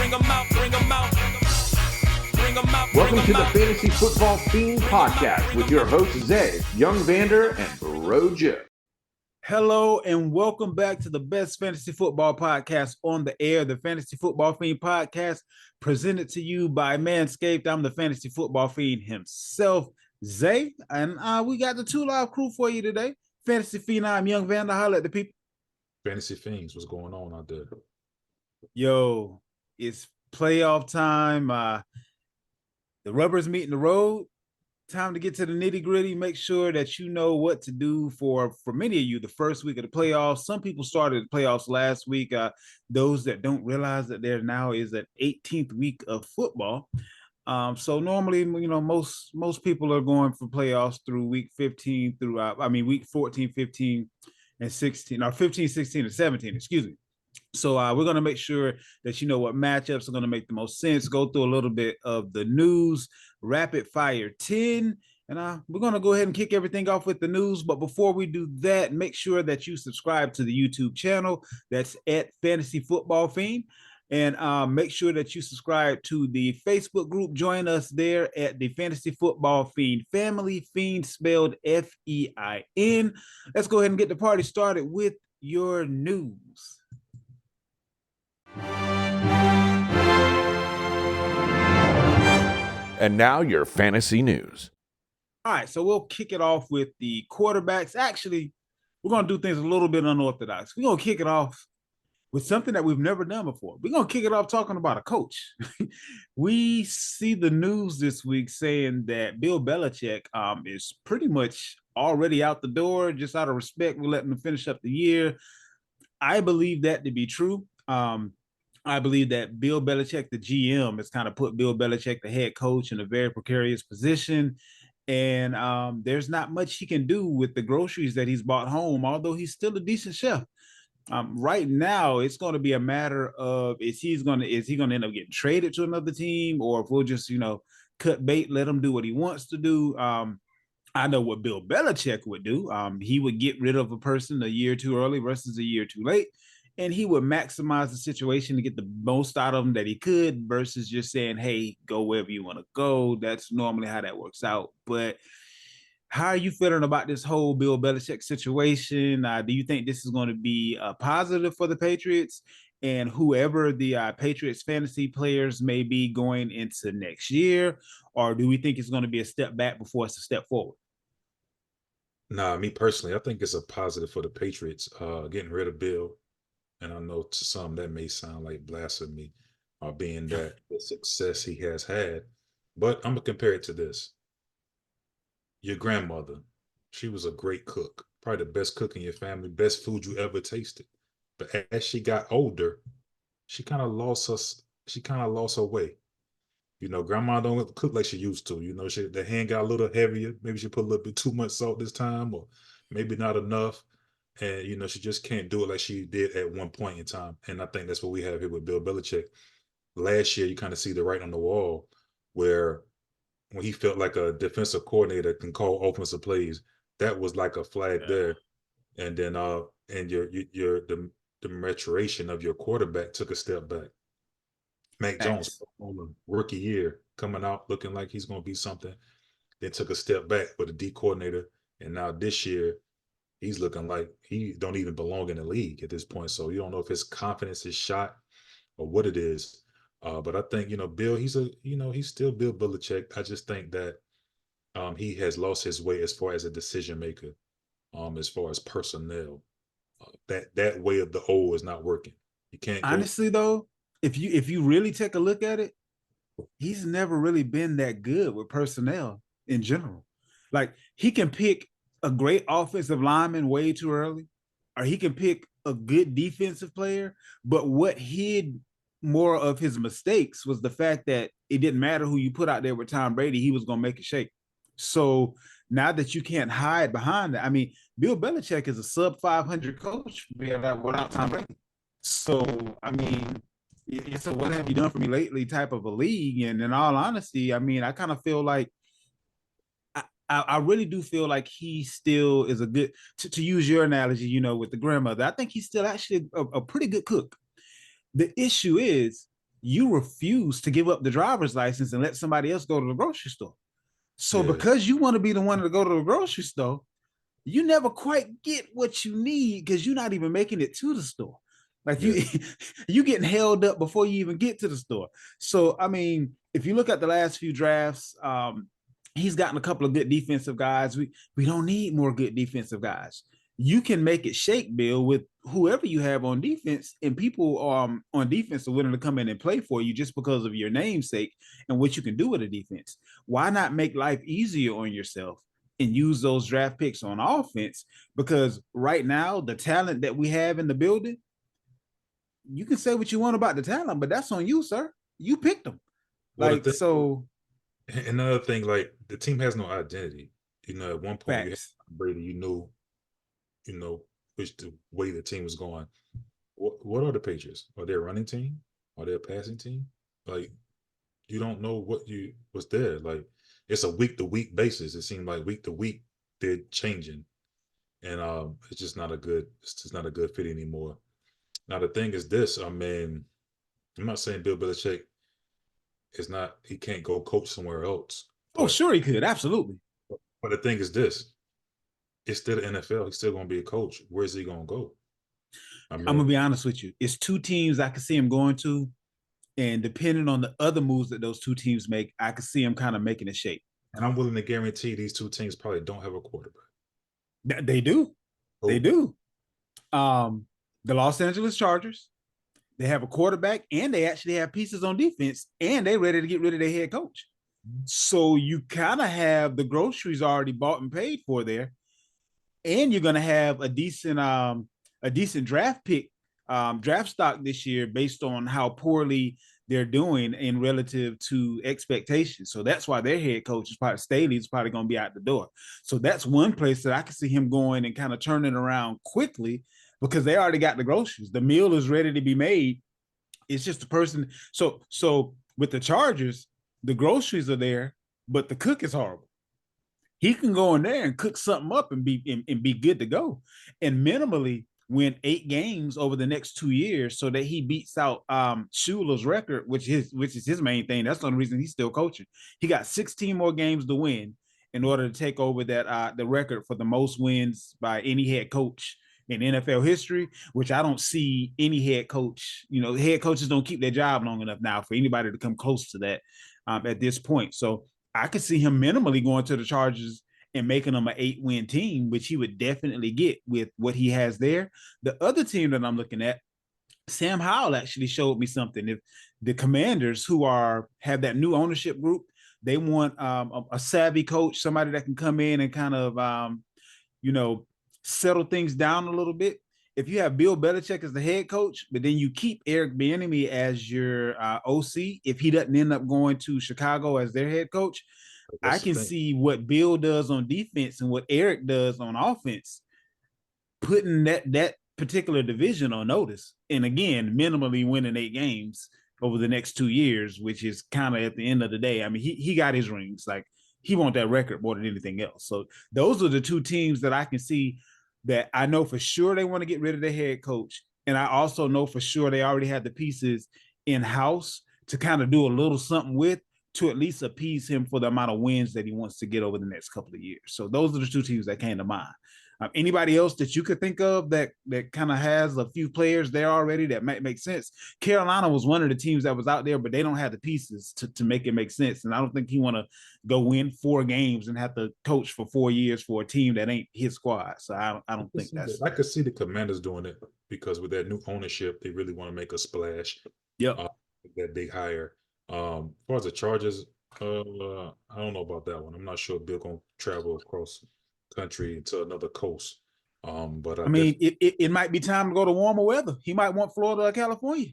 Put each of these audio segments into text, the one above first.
bring them out, bring them out. Bring them out. Welcome to the Fantasy Football Fiend Podcast with your hosts, Zay, Young Vander, and Bro Joe. Hello and welcome back to the best fantasy football podcast on the air, the Fantasy Football Fiend Podcast, presented to you by Manscaped. I'm the Fantasy Football Fiend himself, Zay, and we got the Two Live crew for you today. Fantasy Fiend, I'm Young Vander. Holla at the people. Fantasy Fiends, what's going on out there? Yo, it's playoff time. The rubber's meeting the road. Time to get to the nitty-gritty. Make sure that you know what to do for many of you the first week of the playoffs. Some people started the playoffs last week. Those that don't realize that there now is an 18th week of football. So normally, you know, most people are going for playoffs through week 15 through week 14, 15, and 16, or 15, 16, and 17, excuse me. So we're going to make sure that you know what matchups are going to make the most sense, go through a little bit of the news, rapid fire 10, and we're going to go ahead and kick everything off with the news. But before we do that, make sure that you subscribe to the YouTube channel. That's at Fantasy Football Fiend. And make sure that you subscribe to the Facebook group. Join us there at the Fantasy Football Fiend family, Fiend spelled F-E-I-N. Let's go ahead and get the party started with your news. And now your fantasy news. All right, so we'll kick it off with the quarterbacks. Actually, we're going to do things a little bit unorthodox. We're going to kick it off with something that we've never done before. We're going to kick it off talking about a coach. We see the news this week saying that Bill Belichick is pretty much already out the door. Just out of respect, we're letting him finish up the year. I believe that to be true. I believe that Bill Belichick, the GM, has kind of put Bill Belichick, the head coach, in a very precarious position. And there's not much he can do with the groceries that he's bought home, although he's still a decent chef. Right now, it's going to be a matter of is he going to end up getting traded to another team, or if we'll just, you know, cut bait, let him do what he wants to do. I know what Bill Belichick would do. He would get rid of a person a year too early versus a year too late. And he would maximize the situation to get the most out of them that he could versus just saying, hey, go wherever you want to go. That's normally how that works out. But how are you feeling about this whole Bill Belichick situation? Do you think this is going to be a positive for the Patriots and whoever the Patriots fantasy players may be going into next year? Or do we think it's going to be a step back before it's a step forward? Nah, me personally, I think it's a positive for the Patriots getting rid of Bill. And I know to some that may sound like blasphemy, being that the success he has had. But I'm going to compare it to this. Your grandmother, she was a great cook, probably the best cook in your family, best food you ever tasted. But as she got older, she kind of lost her way. You know, grandma don't cook like she used to. You know, the hand got a little heavier. Maybe she put a little bit too much salt this time, or maybe not enough. And, you know, she just can't do it like she did at one point in time. And I think that's what we have here with Bill Belichick. Last year, you kind of see the writing on the wall where when he felt like a defensive coordinator can call offensive plays, that was like a flag there. And then and the maturation of your quarterback took a step back. Mac Jones, on a rookie year, coming out looking like he's going to be something, then took a step back with a D coordinator. And now this year, he's looking like he don't even belong in the league at this point. So you don't know if his confidence is shot or what it is. But I think, you know, Bill, he's still Bill Belichick. I just think that he has lost his way as far as a decision maker, as far as personnel. That way of the old is not working. You can't honestly though, if you really take a look at it, he's never really been that good with personnel in general. Like, he can pick a great offensive lineman way too early, or he can pick a good defensive player. But what hid more of his mistakes was the fact that it didn't matter who you put out there with Tom Brady, he was going to make it shake. So now that you can't hide behind that, I mean, Bill Belichick is a sub 500 coach without Tom Brady. So, I mean, it's a what have you done for me lately type of a league. And in all honesty, I mean, I kind of feel like I really do feel like he still is a good, to use your analogy, you know, with the grandmother, I think he's still actually a pretty good cook. The issue is you refuse to give up the driver's license and let somebody else go to the grocery store. So Yeah. because you want to be the one to go to the grocery store, you never quite get what you need because you're not even making it to the store. Like Yeah. you getting held up before you even get to the store. So I mean, if you look at the last few drafts, he's gotten a couple of good defensive guys. We don't need more good defensive guys. You can make it shake, Bill, with whoever you have on defense, and people on defense are willing to come in and play for you just because of your namesake and what you can do with a defense. Why not make life easier on yourself and use those draft picks on offense? Because right now, the talent that we have in the building, you can say what you want about the talent, but that's on you, sir. You picked them. Well, Like, so another thing, like the team has no identity. At one point you had facts. Brady, which the way the team was going. What are the Patriots? Are they a running team? Are they a passing team? Like, you don't know what's there. Like, it's a week to week basis. It seemed like week to week they're changing, and it's just not a good fit anymore. Now the thing is this. I mean, I'm not saying Bill Belichick he can't go coach somewhere else, Oh, but sure he could. Absolutely. the thing is this. It's still the NFL. He's still going to be a coach. Where's he going to go? I I'm gonna mean, be honest with you. It's two teams I can see him going to, and depending on the other moves that those two teams make, I can see him kind of making a shape. and I'm willing to guarantee these two teams probably don't have a quarterback. They do. They Oh, do. Um, the Los Angeles Chargers, they have a quarterback and they actually have pieces on defense and they're ready to get rid of their head coach. So you kind of have the groceries already bought and paid for there, and you're going to have a decent draft pick, draft stock this year based on how poorly they're doing in relative to expectations. So that's why their head coach is probably Staley is probably going to be out the door. So that's one place that I can see him going and kind of turning around quickly because they already got the groceries. The meal is ready to be made. It's just the person. So with the Chargers, the groceries are there, but the cook is horrible. He can go in there and cook something up and be good to go, and minimally win 8 games over the next 2 years, so that he beats out Schuler's record, which is his main thing. That's the only reason he's still coaching. He got 16 more games to win in order to take over that the record for the most wins by any head coach in NFL history, which I don't see any head coach. Head coaches don't keep their job long enough now for anybody to come close to that at this point. So I could see him minimally going to the Chargers and making them an 8-win team, which he would definitely get with what he has there. The other team that I'm looking at, Sam Howell actually showed me something. If the Commanders, who have that new ownership group, they want a savvy coach, somebody that can come in and kind of settle things down a little bit. If you have Bill Belichick as the head coach, but then you keep Eric Bieniemy as your OC, if he doesn't end up going to Chicago as their head coach, I that's the can thing. see what Bill does on defense and what Eric does on offense, putting that particular division on notice. And again, minimally winning 8 games over the next 2 years, which is kind of at the end of the day. I mean, he got his rings. Like, he want that record more than anything else. So those are the two teams that I can see that I know for sure they want to get rid of their head coach. And I also know for sure they already have the pieces in house to kind of do a little something with, to at least appease him for the amount of wins that he wants to get over the next couple of years. So those are the two teams that came to mind. Anybody else that you could think of that kind of has a few players there already that might make sense? Carolina was one of the teams that was out there, but they don't have the pieces to make it make sense. And I don't think he want to go win 4 games and have to coach for 4 years for a team that ain't his squad. So I don't think that's. I could see the Commanders doing it because with that new ownership, they really want to make a splash. Yep. That big hire. As far as the Chargers, I don't know about that one. I'm not sure if Bill gonna travel across country to another coast. But I mean, it might be time to go to warmer weather. He might want Florida or California.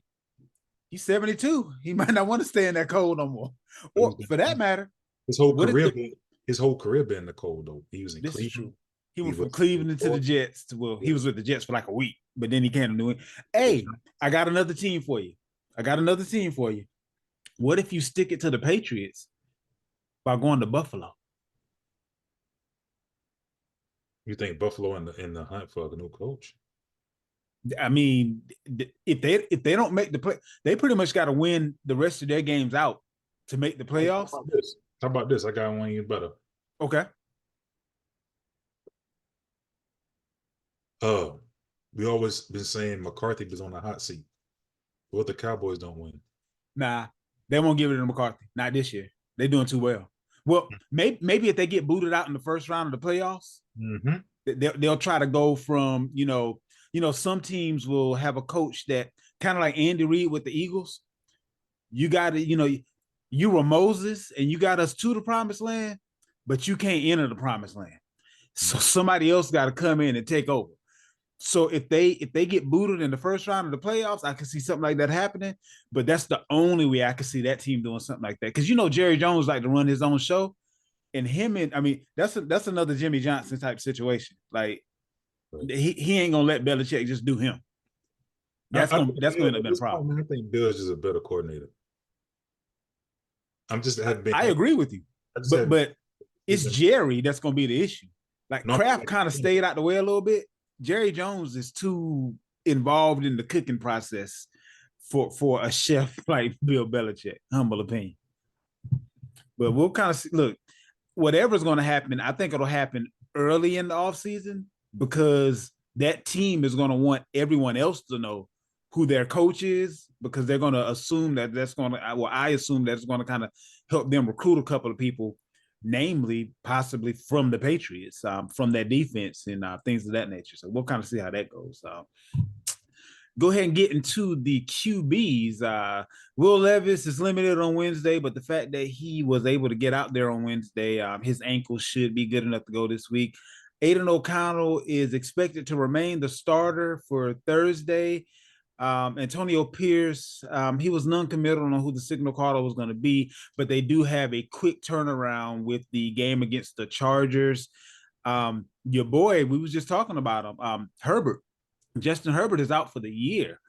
He's 72. He might not want to stay in that cold no more. Or for that matter, his whole career been in the cold though. He was in this Cleveland. is true. He went from Cleveland to the Jets. Well, he was with the Jets for like a week, but then he came to New England. Hey, I got another team for you. What if you stick it to the Patriots by going to Buffalo? You think Buffalo in the hunt for a new coach? I mean, if they don't make the play, they pretty much got to win the rest of their games out to make the playoffs. How about this? How about this? I got one even better. Okay. We always been saying McCarthy was on the hot seat. What the Cowboys don't win? Nah, they won't give it to McCarthy. Not this year. They're doing too well. Well, maybe if they get booted out in the first round of the playoffs, they'll try to go from some teams will have a coach that kind of like Andy Reid with the Eagles. You got to you were Moses and you got us to the promised land, but you can't enter the promised land. So somebody else got to come in and take over. So if they get booted in the first round of the playoffs, I can see something like that happening. But that's the only way I can see that team doing something like that. Because Jerry Jones like to run his own show, and that's another Jimmy Johnson type situation. Like he ain't gonna let Belichick just do him. That's gonna end up being a problem. I think Bill's just a better coordinator. I agree with you, but it's Jerry that's gonna be the issue. Like Kraft kind of stayed out the way a little bit. Jerry Jones is too involved in the cooking process for a chef like Bill Belichick, humble opinion. But we'll kind of see, look, whatever's going to happen, I think it'll happen early in the offseason because that team is going to want everyone else to know who their coach is because they're going to assume that's going to, well, I assume that's going to kind of help them recruit a couple of people, namely possibly from the Patriots, from that defense and things of that nature. So we'll kind of see how that goes. Go ahead and get into the QBs. Will Levis is limited on Wednesday, but the fact that he was able to get out there on Wednesday, his ankle should be good enough to go this week. Aiden O'Connell is expected to remain the starter for Thursday. Antonio Pierce, he was non-committal on who the signal caller was going to be, but they do have a quick turnaround with the game against the Chargers. Your boy, we was just talking about him, Herbert. Justin Herbert is out for the year.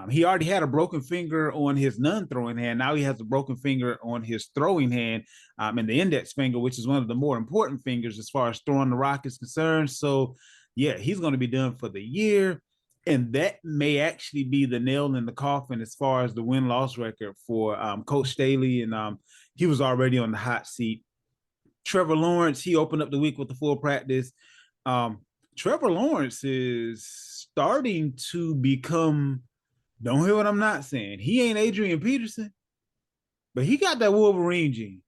He already had a broken finger on his non-throwing hand. Now he has a broken finger on his throwing hand and the index finger, which is one of the more important fingers as far as throwing the rock is concerned. So, yeah, he's going to be done for the year. And that may actually be the nail in the coffin as far as the win-loss record for Coach Staley. And he was already on the hot seat. Trevor Lawrence, he opened up the week with the full practice. Trevor Lawrence is starting to become, don't hear what I'm not saying, he ain't Adrian Peterson, but he got that Wolverine gene.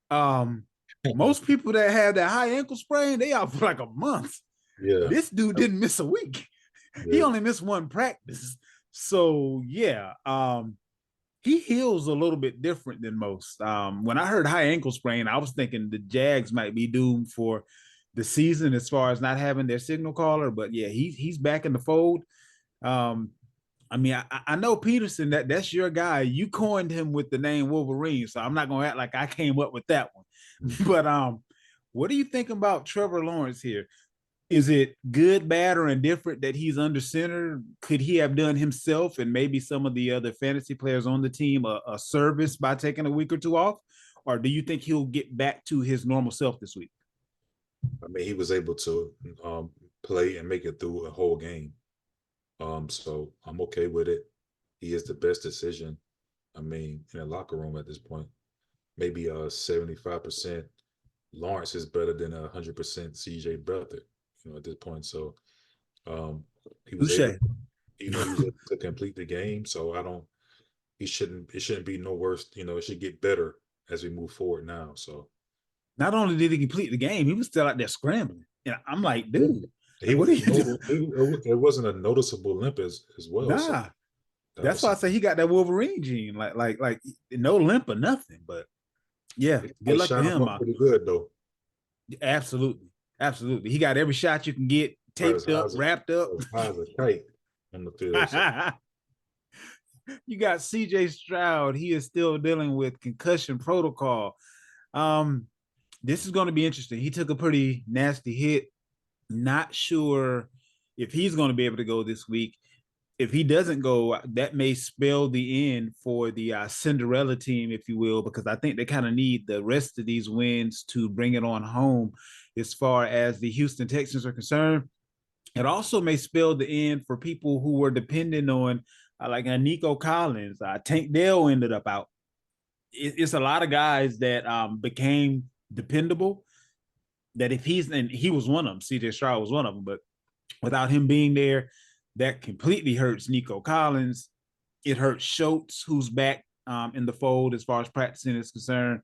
Most people that have that high ankle sprain, they out for like a month. Yeah. This dude didn't miss a week. Yeah. He only missed one practice. So, yeah, he heals a little bit different than most. When I heard high ankle sprain, I was thinking the Jags might be doomed for the season as far as not having their signal caller, but yeah, he's back in the fold. I mean, I know Peterson, that's your guy. You coined him with the name Wolverine, so I'm not gonna act like I came up with that one. But what do you think about Trevor Lawrence here? Is it good, bad, or indifferent that he's under center? Could he have done himself and maybe some of the other fantasy players on the team a service by taking a week or two off? Or do you think he'll get back to his normal self this week? I mean, he was able to play and make it through a whole game. So I'm okay with it. He is the best decision. I mean, in a locker room at this point, maybe 75% Lawrence is better than 100% CJ Beathard, at this point. So he was able to complete the game. So it shouldn't be no worse. It should get better as we move forward now. So not only did he complete the game, he was still out there scrambling. And I'm like, dude, it wasn't a noticeable limp as well. Nah, so that's why I say he got that Wolverine gene, like no limp or nothing. But yeah, good luck to him. Pretty good though. Absolutely. He got every shot you can get taped up, wrapped up. Tight on the field. So. You got CJ Stroud. He is still dealing with concussion protocol. This is going to be interesting. He took a pretty nasty hit. Not sure if he's going to be able to go this week. If he doesn't go, that may spell the end for the Cinderella team, if you will, because I think they kind of need the rest of these wins to bring it on home as far as the Houston Texans are concerned. It also may spell the end for people who were depending on like Nico Collins. Tank Dell ended up out. It's a lot of guys that became dependable. That if and he was one of them, CJ Stroud was one of them, but without him being there, that completely hurts Nico Collins. It hurts Schultz, who's back in the fold as far as practicing is concerned.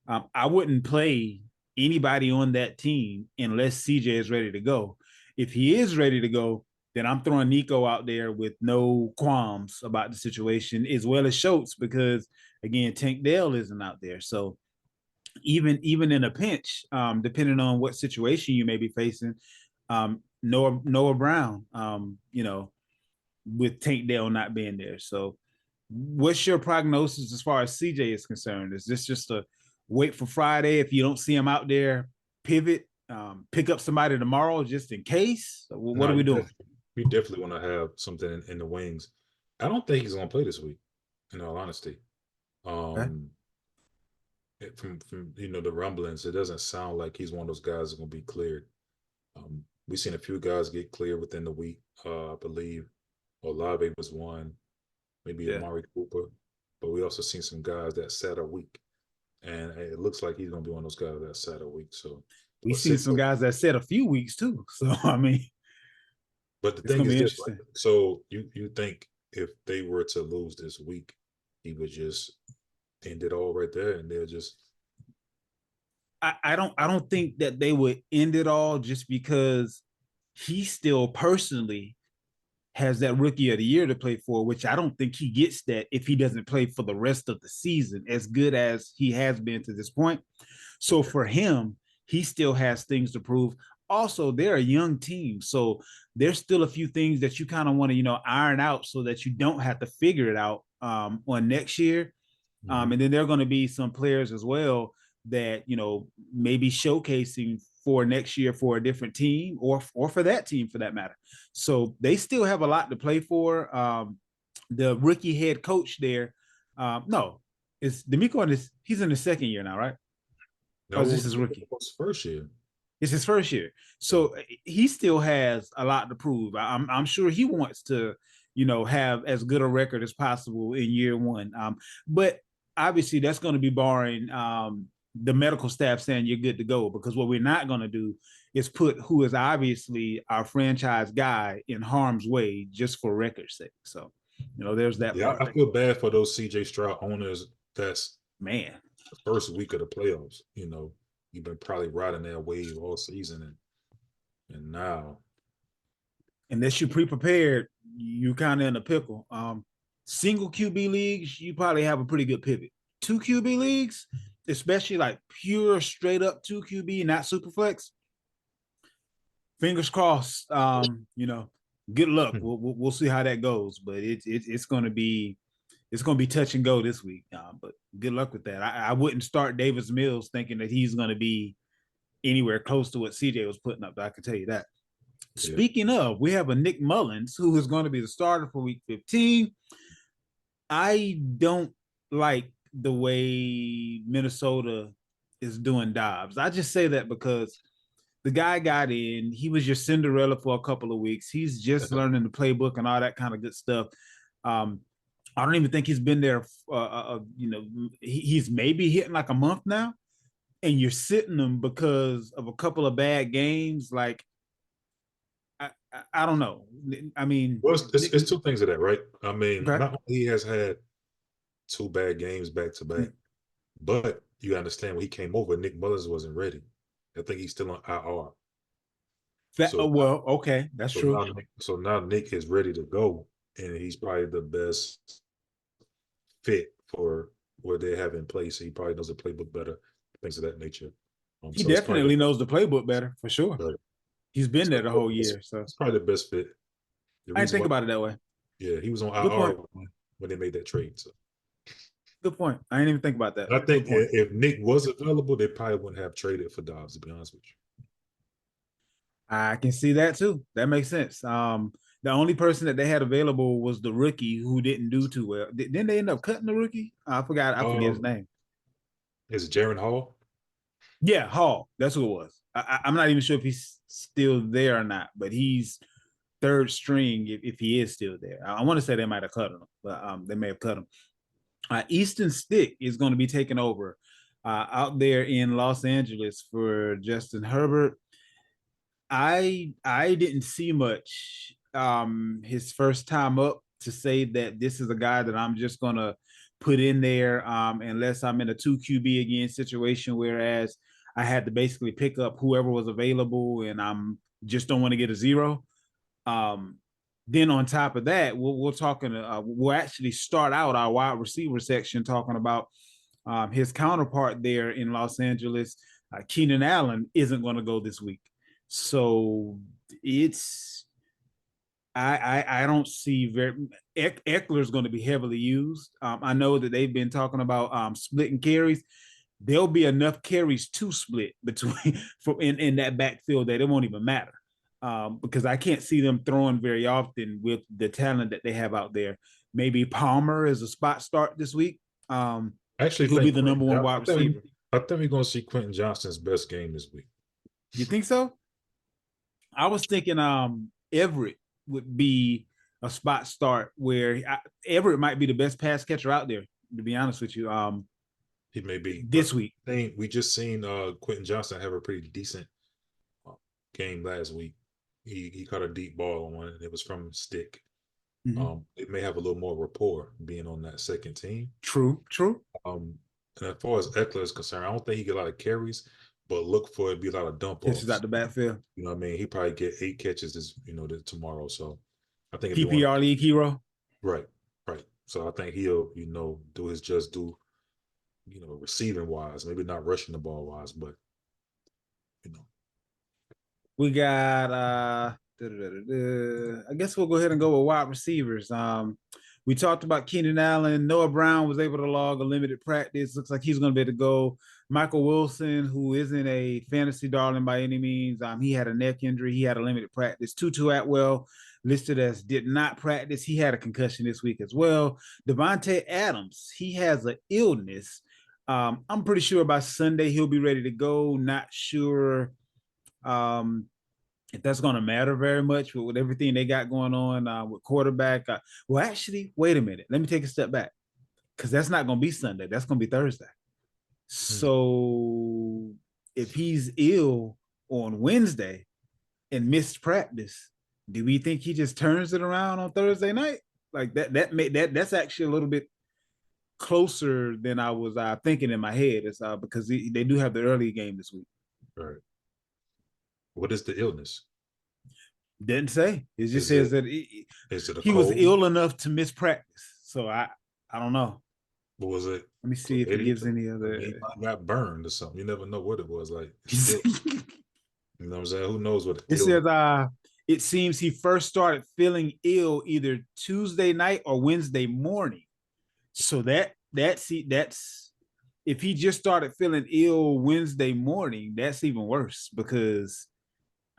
I wouldn't play anybody on that team unless CJ is ready to go. If he is ready to go, then I'm throwing Nico out there with no qualms about the situation, as well as Schultz, because again, Tank Dell isn't out there. So even in a pinch, depending on what situation you may be facing, Noah Brown, with Tank Dell not being there. So what's your prognosis as far as CJ is concerned? Is this just a wait for Friday? If you don't see him out there, pivot, pick up somebody tomorrow just in case? What are we doing? We definitely want to have something in the wings. I don't think he's going to play this week, in all honesty. Okay. From the rumblings, it doesn't sound like he's one of those guys that's going to be cleared. We've seen a few guys get cleared within the week. I believe Olave was one, maybe Amari Cooper, but we also seen some guys that sat a week, and it looks like he's going to be one of those guys that sat a week. So we've seen some guys that sat a few weeks too. So I mean, but the thing is this: so you think if they were to lose this week, he would just end it all right there, and they'll just. I don't think that they would end it all just because he still personally has that rookie of the year to play for, which I don't think he gets that if he doesn't play for the rest of the season as good as he has been to this point. So for him, he still has things to prove. Also, they're a young team, so there's still a few things that you kind of want to, iron out so that you don't have to figure it out on next year. And then there are going to be some players as well that, maybe showcasing for next year for a different team or for that team for that matter. So they still have a lot to play for. The rookie head coach there, no, it's D'Amico he's in his second year now, right? No, or is this his rookie? It's first year. It's his first year. So he still has a lot to prove. I'm sure he wants to, have as good a record as possible in year one. But obviously that's going to be barring the medical staff saying you're good to go, because what we're not going to do is put who is obviously our franchise guy in harm's way just for record's sake. So, there's that part. I feel bad for those CJ Stroud owners. That's the first week of the playoffs. You've been probably riding that wave all season, and now, unless you're pre-prepared, you kind of in a pickle. Single QB leagues, you probably have a pretty good pivot. 2 QB leagues, especially like pure straight up 2 QB, not super flex. Fingers crossed. Good luck. We'll see how that goes, but it's going to be touch and go this week. But good luck with that. I wouldn't start Davis Mills thinking that he's going to be anywhere close to what CJ was putting up. I can tell you that. Yeah. Speaking of, we have a Nick Mullins who is going to be the starter for week 15. I don't like the way Minnesota is doing Dobbs. I just say that because the guy got in. He was your Cinderella for a couple of weeks. He's just learning the playbook and all that kind of good stuff. I don't even think he's been there. He's maybe hitting like a month now, and you're sitting him because of a couple of bad games. Like, I don't know. I mean, well, it's two things of that, right? I mean, not only he has had 2 bad games back to back, but you understand when he came over, Nick Mullins wasn't ready. I think he's still on IR. Okay, that's true. Now Nick is ready to go, and he's probably the best fit for what they have in place. He probably knows the playbook better, things of that nature. He definitely knows the playbook better, for sure. Right. He's been there the whole year, so it's probably the best fit. I didn't think about it that way. Yeah, he was on IR when they made that trade. So. Good point. I didn't even think about that. I think if Nick was available, they probably wouldn't have traded for Dobbs, to be honest with you. I can see that too. That makes sense. The only person that they had available was the rookie who didn't do too well. Didn't they end up cutting the rookie? I forget his name. Is it Jaron Hall? Yeah, Hall. That's who it was. I'm not even sure if he's still there or not, but he's third string if he is still there. I want to say they might have cut him, but they may have cut him. Easton Stick is going to be taking over out there in Los Angeles for Justin Herbert. I didn't see much his first time up to say that this is a guy that I'm just gonna put in there unless I'm in a 2 QB again situation, whereas I had to basically pick up whoever was available and I'm just don't want to get a zero. Then on top of that, we'll actually start out our wide receiver section talking about his counterpart there in Los Angeles. Keenan Allen isn't going to go this week. So it's I don't see Eckler's going to be heavily used. I know that they've been talking about splitting carries. There'll be enough carries to split between in that backfield that it won't even matter because I can't see them throwing very often with the talent that they have out there. Maybe Palmer is a spot start this week. Actually, he'll be the number one wide receiver. I think we're going to see Quentin Johnston's best game this week. You think so? I was thinking Everett would be a spot start where Everett might be the best pass catcher out there, to be honest with you. He may be this week. We just seen Quentin Johnston have a pretty decent game last week. He caught a deep ball on one, and it was from Stick. Mm-hmm. It may have a little more rapport being on that second team. True. And as far as Eckler is concerned, I don't think he get a lot of carries, but look for it to be a lot of dump offs. This is out the backfield. You know what I mean? He probably get 8 catches tomorrow. So I think PPR league hero. Right. So I think he'll, do his just due, receiving wise, maybe not rushing the ball wise, but we got I guess we'll go ahead and go with wide receivers. We talked about Keenan Allen. Noah Brown was able to log a limited practice. Looks like he's going to be able to go. Michael Wilson, who isn't a fantasy darling by any means, he had a neck injury. He had a limited practice. Tutu Atwell listed as did not practice. He had a concussion this week as well. Devontae Adams, he has an illness. I'm pretty sure by Sunday he'll be ready to go. Not sure if that's going to matter very much with everything they got going on with quarterback. Well, actually, wait a minute. Let me take a step back because that's not going to be Sunday. That's going to be Thursday. So if he's ill on Wednesday and missed practice, do we think he just turns it around on Thursday night? Like that's actually a little bit closer than I was thinking in my head. It's because they do have the early game this week. Right. What is the illness? Didn't say. It just says that he was ill enough to miss practice. So I don't know. What was it? Let me see if it gives any other. He got burned or something. You never know what it was. Like, you know what I'm saying? Who knows what it says? It seems he first started feeling ill either Tuesday night or Wednesday morning. So that's if he just started feeling ill Wednesday morning, that's even worse because.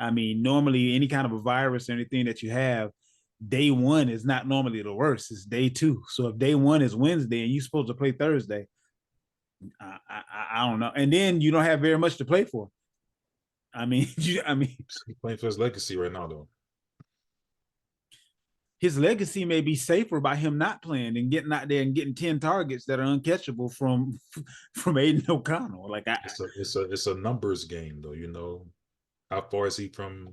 Normally any kind of a virus or anything that you have, day one is not normally the worst. It's day 2. So if day 1 is Wednesday and you're supposed to play Thursday, I don't know. And then you don't have very much to play for. He's playing for his legacy right now, though. His legacy may be safer by him not playing and getting out there and getting 10 targets that are uncatchable from Aiden O'Connell. Like it's a numbers game, though. How far is he from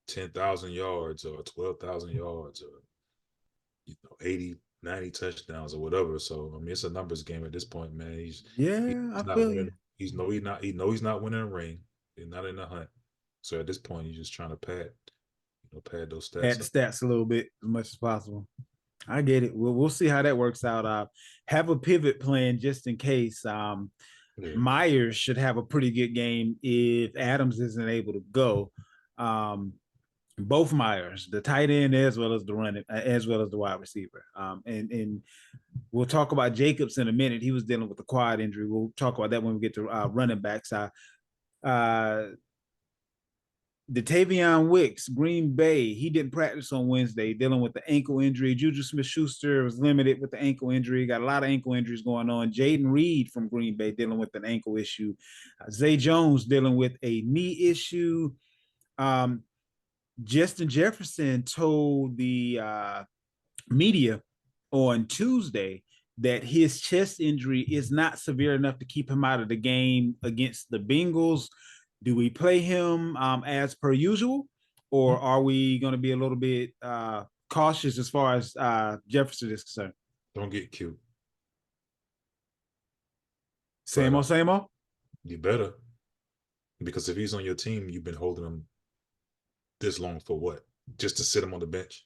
10,000 yards or 12,000 yards or 80, 90 touchdowns or whatever? So it's a numbers game at this point, man. He's not winning. He's not winning a ring. He's not in the hunt. So at this point, he's just trying to pad those stats. Pad the stats a little bit as much as possible. I get it. We'll see how that works out. Have a pivot plan just in case. Myers should have a pretty good game if Adams isn't able to go. Both Myers, the tight end as well as the running, as well as the wide receiver. And we'll talk about Jacobs in a minute. He was dealing with a quad injury. We'll talk about that when we get to running backs. Tavion Wicks, Green Bay, he didn't practice on Wednesday, dealing with the ankle injury. Juju Smith-Schuster was limited with the ankle injury. Got a lot of ankle injuries going on. Jaden Reed from Green Bay dealing with an ankle issue. Zay Jones dealing with a knee issue. Justin Jefferson told the media on Tuesday that his chest injury is not severe enough to keep him out of the game against the Bengals. Do we play him as per usual, or are we going to be a little bit cautious as far as Jefferson is concerned? Don't get cute. Same old, same old? You better. Because if he's on your team, you've been holding him this long for what? Just to sit him on the bench?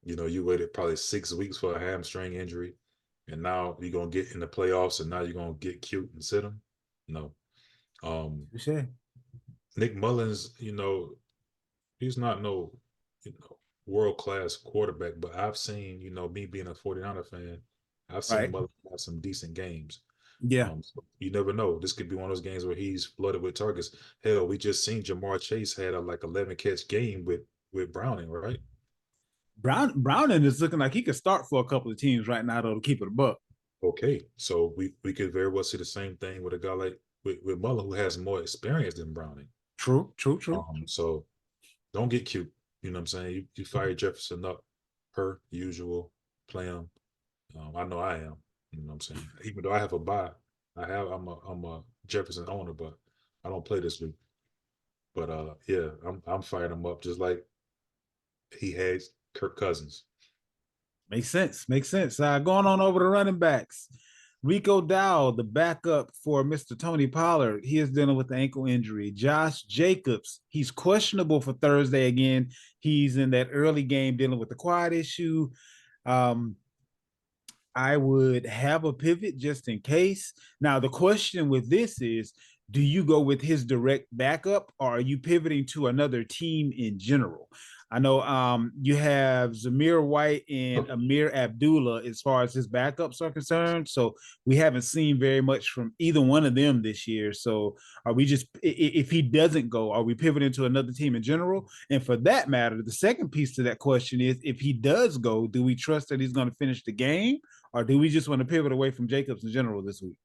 You know, you waited probably 6 weeks for a hamstring injury, and now you're going to get in the playoffs, and now you're going to get cute and sit him? No. Sure. Nick Mullins, you know, he's not no, world-class quarterback, but I've seen, me being a 49er fan, I've seen Mullins have some decent games. Yeah. So you never know. This could be one of those games where he's flooded with targets. Hell, we just seen Jamar Chase had a 11 catch game with Browning, right? Browning is looking like he could start for a couple of teams right now, though, to keep it a buck. Okay, so we could very well see the same thing with a guy like with Muller, who has more experience than Browning. True. So don't get cute. You know what I'm saying? You fire Jefferson up per usual, play him. I know I am. You know what I'm saying? Even though I have a bye, I'm a Jefferson owner, but I don't play this week. But yeah, I'm firing him up just like he has Kirk Cousins. Makes sense. Going on over to running backs. Rico Dowd, the backup for Mr. Tony Pollard, he is dealing with the ankle injury. Josh Jacobs, he's questionable for Thursday again. He's in that early game dealing with the quad issue. I would have a pivot just in case. Now, the question with this is, do you go with his direct backup, or are you pivoting to another team in general? I know you have Zamir White and Amir Abdullah as far as his backups are concerned. So we haven't seen very much from either one of them this year. So are we just, if he doesn't go, are we pivoting to another team in general? And for that matter, the second piece to that question is, if he does go, do we trust that he's going to finish the game, or do we just want to pivot away from Jacobs in general this week?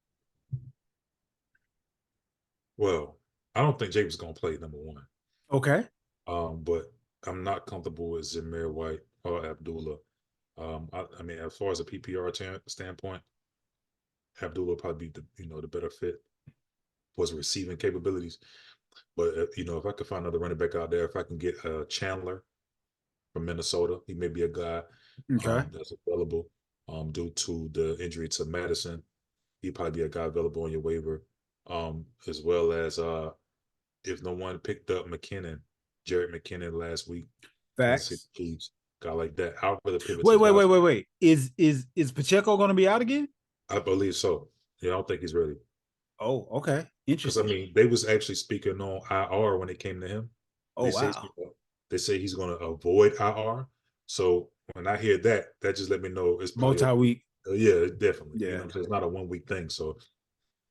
Well, I don't think Jacobs is going to play number one. Okay. But I'm not comfortable with Zamir White or Abdullah. I mean, as far as a PPR standpoint, Abdullah will probably be the better fit for his receiving capabilities. But if I could find another running back out there, if I can get Chandler from Minnesota, he may be a guy that's available. Due to the injury to Madison, he'd probably be a guy available on your waiver. As well as if no one picked up Jared McKinnon last week. Facts. Guy like that. I'll rather pivot. Wait. Is Pacheco going to be out again? I believe so. Yeah, I don't think he's ready. Oh, okay. Interesting. Because I mean, they was actually speaking on IR when it came to him. Oh, They say he's going to avoid IR. So when I hear that, that just let me know it's multi-week. Yeah, definitely. Yeah, it's not a 1 week thing. So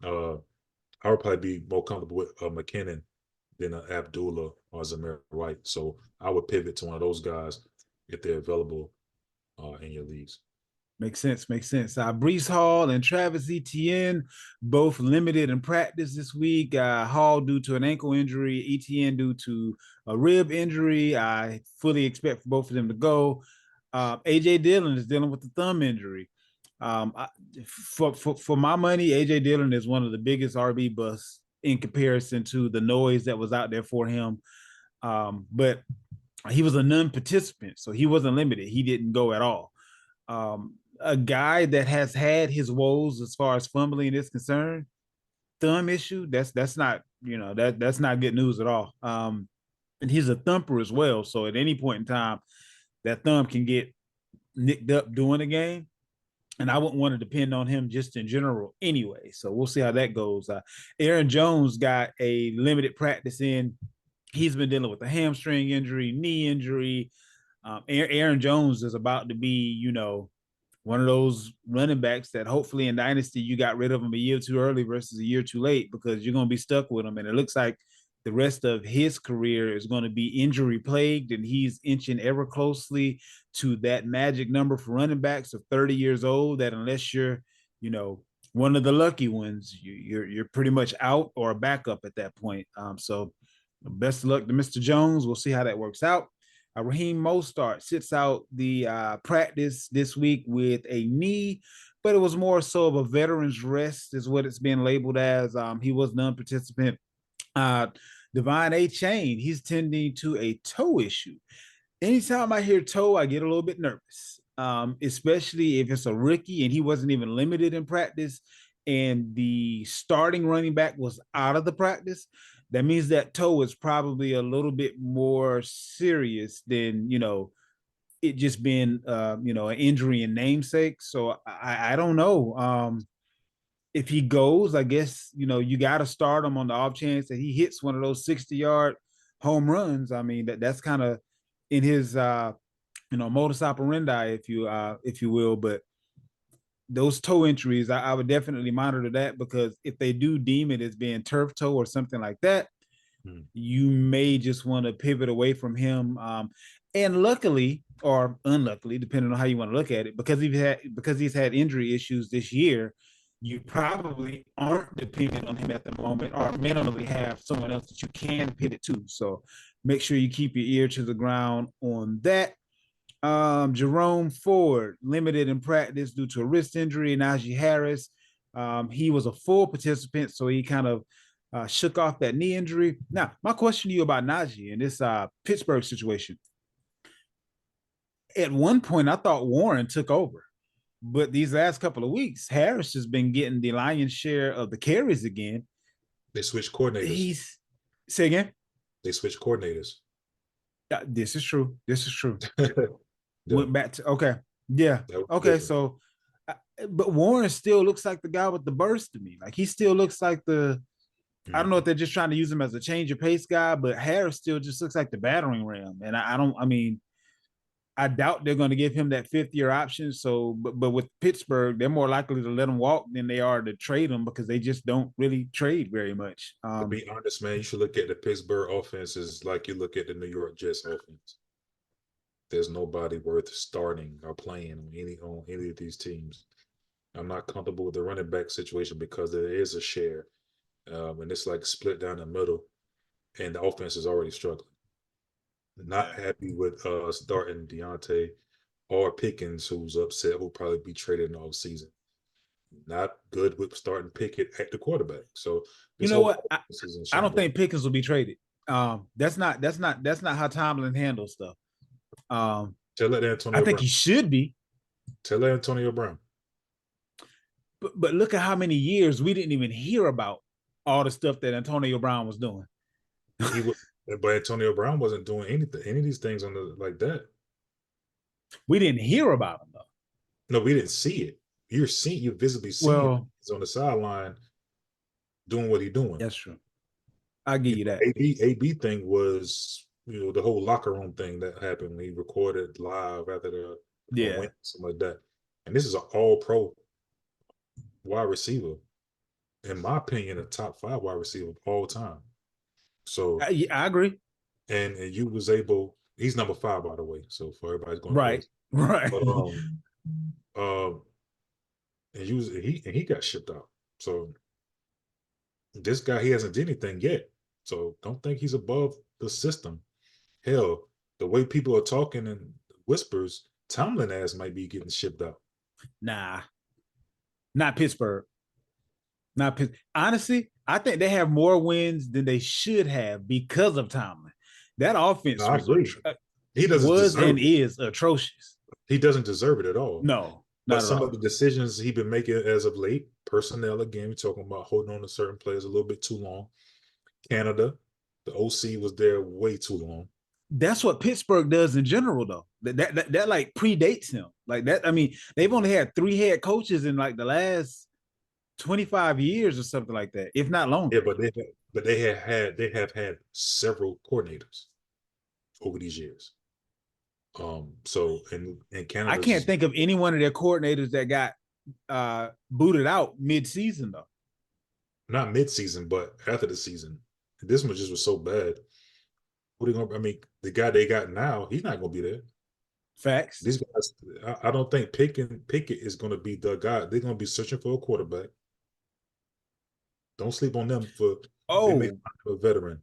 I would probably be more comfortable with McKinnon than Abdullah or Zamir White. So I would pivot to one of those guys if they're available in your leagues. Makes sense. Breece Hall and Travis Etienne both limited in practice this week. Hall due to an ankle injury, Etienne due to a rib injury. I fully expect for both of them to go. AJ Dillon is dealing with the thumb injury. For my money, AJ Dillon is one of the biggest RB busts in comparison to the noise that was out there for him. But he was a non-participant, so he wasn't limited. He didn't go at all. A guy that has had his woes as far as fumbling is concerned, thumb issue, that's not, that's not good news at all. And he's a thumper as well. So at any point in time, that thumb can get nicked up during the game. And I wouldn't want to depend on him just in general anyway. So we'll see how that goes. Aaron Jones got a limited practice in. He's been dealing with a hamstring injury, knee injury. Aaron Jones is about to be, one of those running backs that hopefully in Dynasty you got rid of him a year too early versus a year too late, because you're going to be stuck with him. And it looks like the rest of his career is going to be injury plagued, and he's inching ever closely to that magic number for running backs of 30 years old. That unless you're, one of the lucky ones, you're pretty much out or a backup at that point. So best of luck to Mr. Jones. We'll see how that works out. Raheem Mostert sits out the practice this week with a knee, but it was more so of a veteran's rest, is what it's been labeled as. He was non-participant. Devon Achane, he's tending to a toe issue. Anytime I hear toe, I get a little bit nervous, especially if it's a rookie and he wasn't even limited in practice and the starting running back was out of the practice. That means that toe is probably a little bit more serious than, it just been, an injury and namesake. So I don't know. If he goes, I guess, you got to start him on the off chance that he hits one of those 60-yard home runs. I mean, that's kind of in his, modus operandi, if you will. But those toe injuries, I would definitely monitor that, because if they do deem it as being turf toe or something like that, you may just want to pivot away from him. And luckily or unluckily, depending on how you want to look at it, because he's had injury issues this year, you probably aren't dependent on him at the moment, or minimally have someone else that you can pivot to. So make sure you keep your ear to the ground on that. Jerome Ford, limited in practice due to a wrist injury. Najee Harris, he was a full participant, so he kind of shook off that knee injury. Now, my question to you about Najee in this Pittsburgh situation. At one point, I thought Warren took over, but these last couple of weeks, Harris has been getting the lion's share of the carries again. They switched coordinators. Say again? They switched coordinators. This is true. Yeah. Went back to, okay. Yeah. Okay. Different. So, but Warren still looks like the guy with the burst to me. Like, he still looks like I don't know if they're just trying to use him as a change of pace guy, but Harris still just looks like the battering ram. And I doubt they're going to give him that 5th-year option. So, but with Pittsburgh, they're more likely to let him walk than they are to trade him, because they just don't really trade very much. To be honest, man, you should look at the Pittsburgh offenses like you look at the New York Jets offense. There's nobody worth starting or playing on any of these teams. I'm not comfortable with the running back situation because there is a share, and it's like split down the middle, and the offense is already struggling. Not happy with starting Deontay or Pickens, who's upset, who'll probably be traded in the offseason. Not good with starting Pickett at the quarterback. So you know what? I don't think Pickens will be traded. That's not how Tomlin handles stuff. Tell that Antonio. I think he should be. Tell that Antonio Brown. But look at how many years we didn't even hear about all the stuff that Antonio Brown was doing. But Antonio Brown wasn't doing any of these things like that. We didn't hear about him though. No, we didn't see it. You're visibly seeing him. He's on the sideline doing what he's doing. That's true. I'll give you that. AB thing was, the whole locker room thing that happened. He recorded live after the win, something like that. And this is an all-pro wide receiver. In my opinion, a top 5 wide receiver of all time. So I agree. And you was able. He's number 5, by the way. So for everybody's going right. But, and he got shipped out. So this guy, he hasn't did anything yet. So don't think he's above the system. Hell, the way people are talking and whispers, Tomlin ass might be getting shipped out. Nah, not Pittsburgh. Honestly, I think they have more wins than they should have because of Tomlin. That offense is atrocious. He doesn't deserve it at all. No, but some of the decisions he's been making as of late, personnel again, we're talking about holding on to certain players a little bit too long. Canada, the OC was there way too long. That's what Pittsburgh does in general, though. That like predates him. Like that. I mean, they've only had 3 head coaches in like the last 25 years or something like that, if not longer. Yeah, but they have had several coordinators over these years. So in Canada, I can't think of any one of their coordinators that got booted out mid-season though. Not mid-season, but after the season. This one just was so bad. What are you gonna? I mean, the guy they got now, he's not gonna be there. Facts. These guys, I don't think Pickett is gonna be the guy. They're gonna be searching for a quarterback. Don't sleep on them for they may Oh, find a veteran.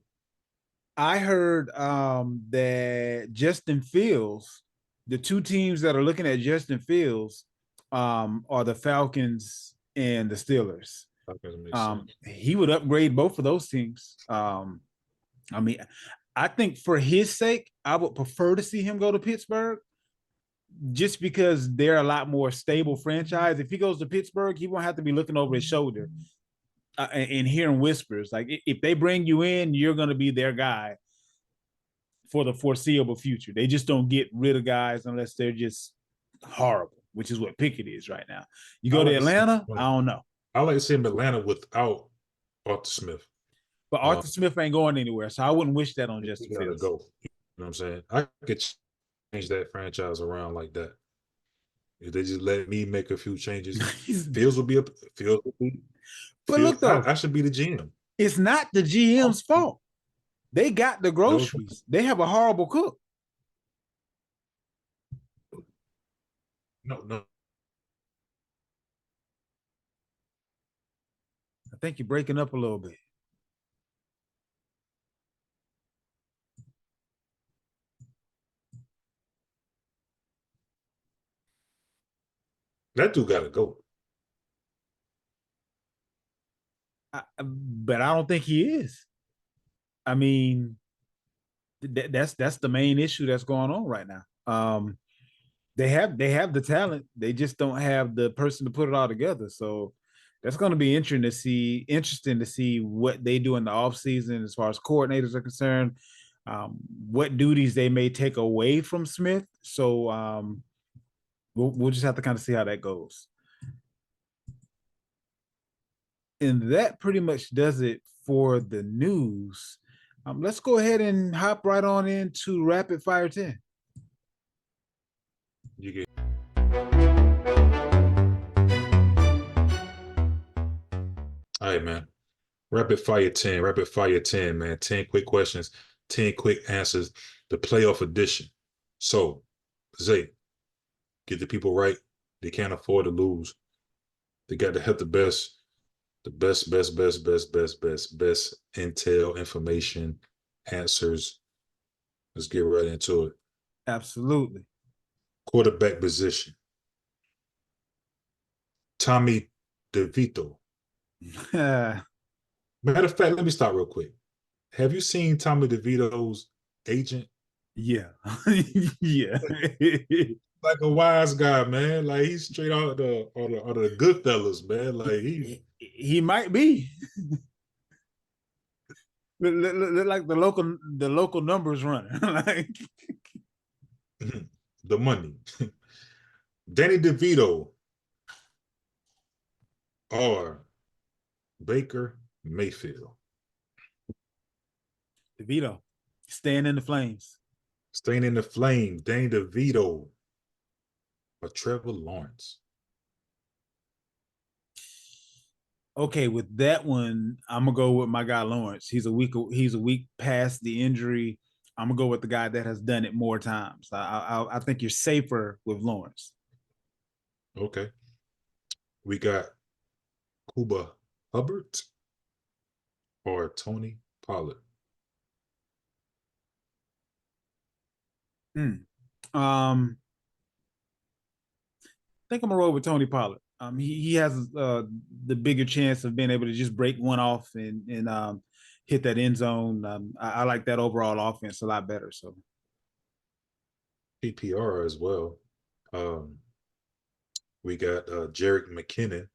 I heard that Justin Fields, the two teams that are looking at Justin Fields, are the Falcons and the Steelers. That doesn't make sense. He would upgrade both of those teams. I mean, I think for his sake, I would prefer to see him go to Pittsburgh just because they're a lot more stable franchise. If he goes to Pittsburgh, he won't have to be looking over his shoulder and hearing whispers. Like if they bring you in, you're going to be their guy for the foreseeable future. They just don't get rid of guys unless they're just horrible, which is what Pickett is right now. You go to Atlanta, I don't know. I like to see him Atlanta without Arthur Smith. But Arthur Smith ain't going anywhere, so I wouldn't wish that on Justin Fields. Go. You know what I'm saying? I could change that franchise around like that. If they just let me make a few changes, Fields will be up. Fields will be. But look though, I should be the GM. It's not the GM's fault. They got the groceries. They have a horrible cook. No. I think you're breaking up a little bit. That dude gotta go. But I don't think he is. I mean, that's the main issue that's going on right now. They have the talent, they just don't have the person to put it all together. So that's going to be interesting to see what they do in the offseason as far as coordinators are concerned, what duties they may take away from Smith. So we'll just have to kind of see how that goes. And that pretty much does it for the news. Let's go ahead and hop right on into Rapid Fire 10. You get. All right, man. Rapid Fire 10, man. 10 quick questions, 10 quick answers, the playoff edition. So, Zay, get the people right. They can't afford to lose. They got to have the best intel, information, answers. Let's get right into it. Absolutely. Quarterback position. Tommy DeVito. Matter of fact, let me stop real quick. Have you seen Tommy DeVito's agent? Yeah. Yeah. Like a wise guy, man. Like he's straight out the Goodfellas, man. Like he might be. Look like the local numbers running. Like the money. Danny DeVito or Baker Mayfield. DeVito, staying in the flames. Staying in the flames. Danny DeVito or Trevor Lawrence. Okay, with that one, I'm gonna go with my guy Lawrence. He's a week past the injury. I'm gonna go with the guy that has done it more times. I think you're safer with Lawrence. Okay. We got Cuba Hubbard or Tony Pollard. I think I'm gonna roll with Tony Pollard. He has the bigger chance of being able to just break one off and hit that end zone. I like that overall offense a lot better. So PPR as well. We got Jerick McKinnon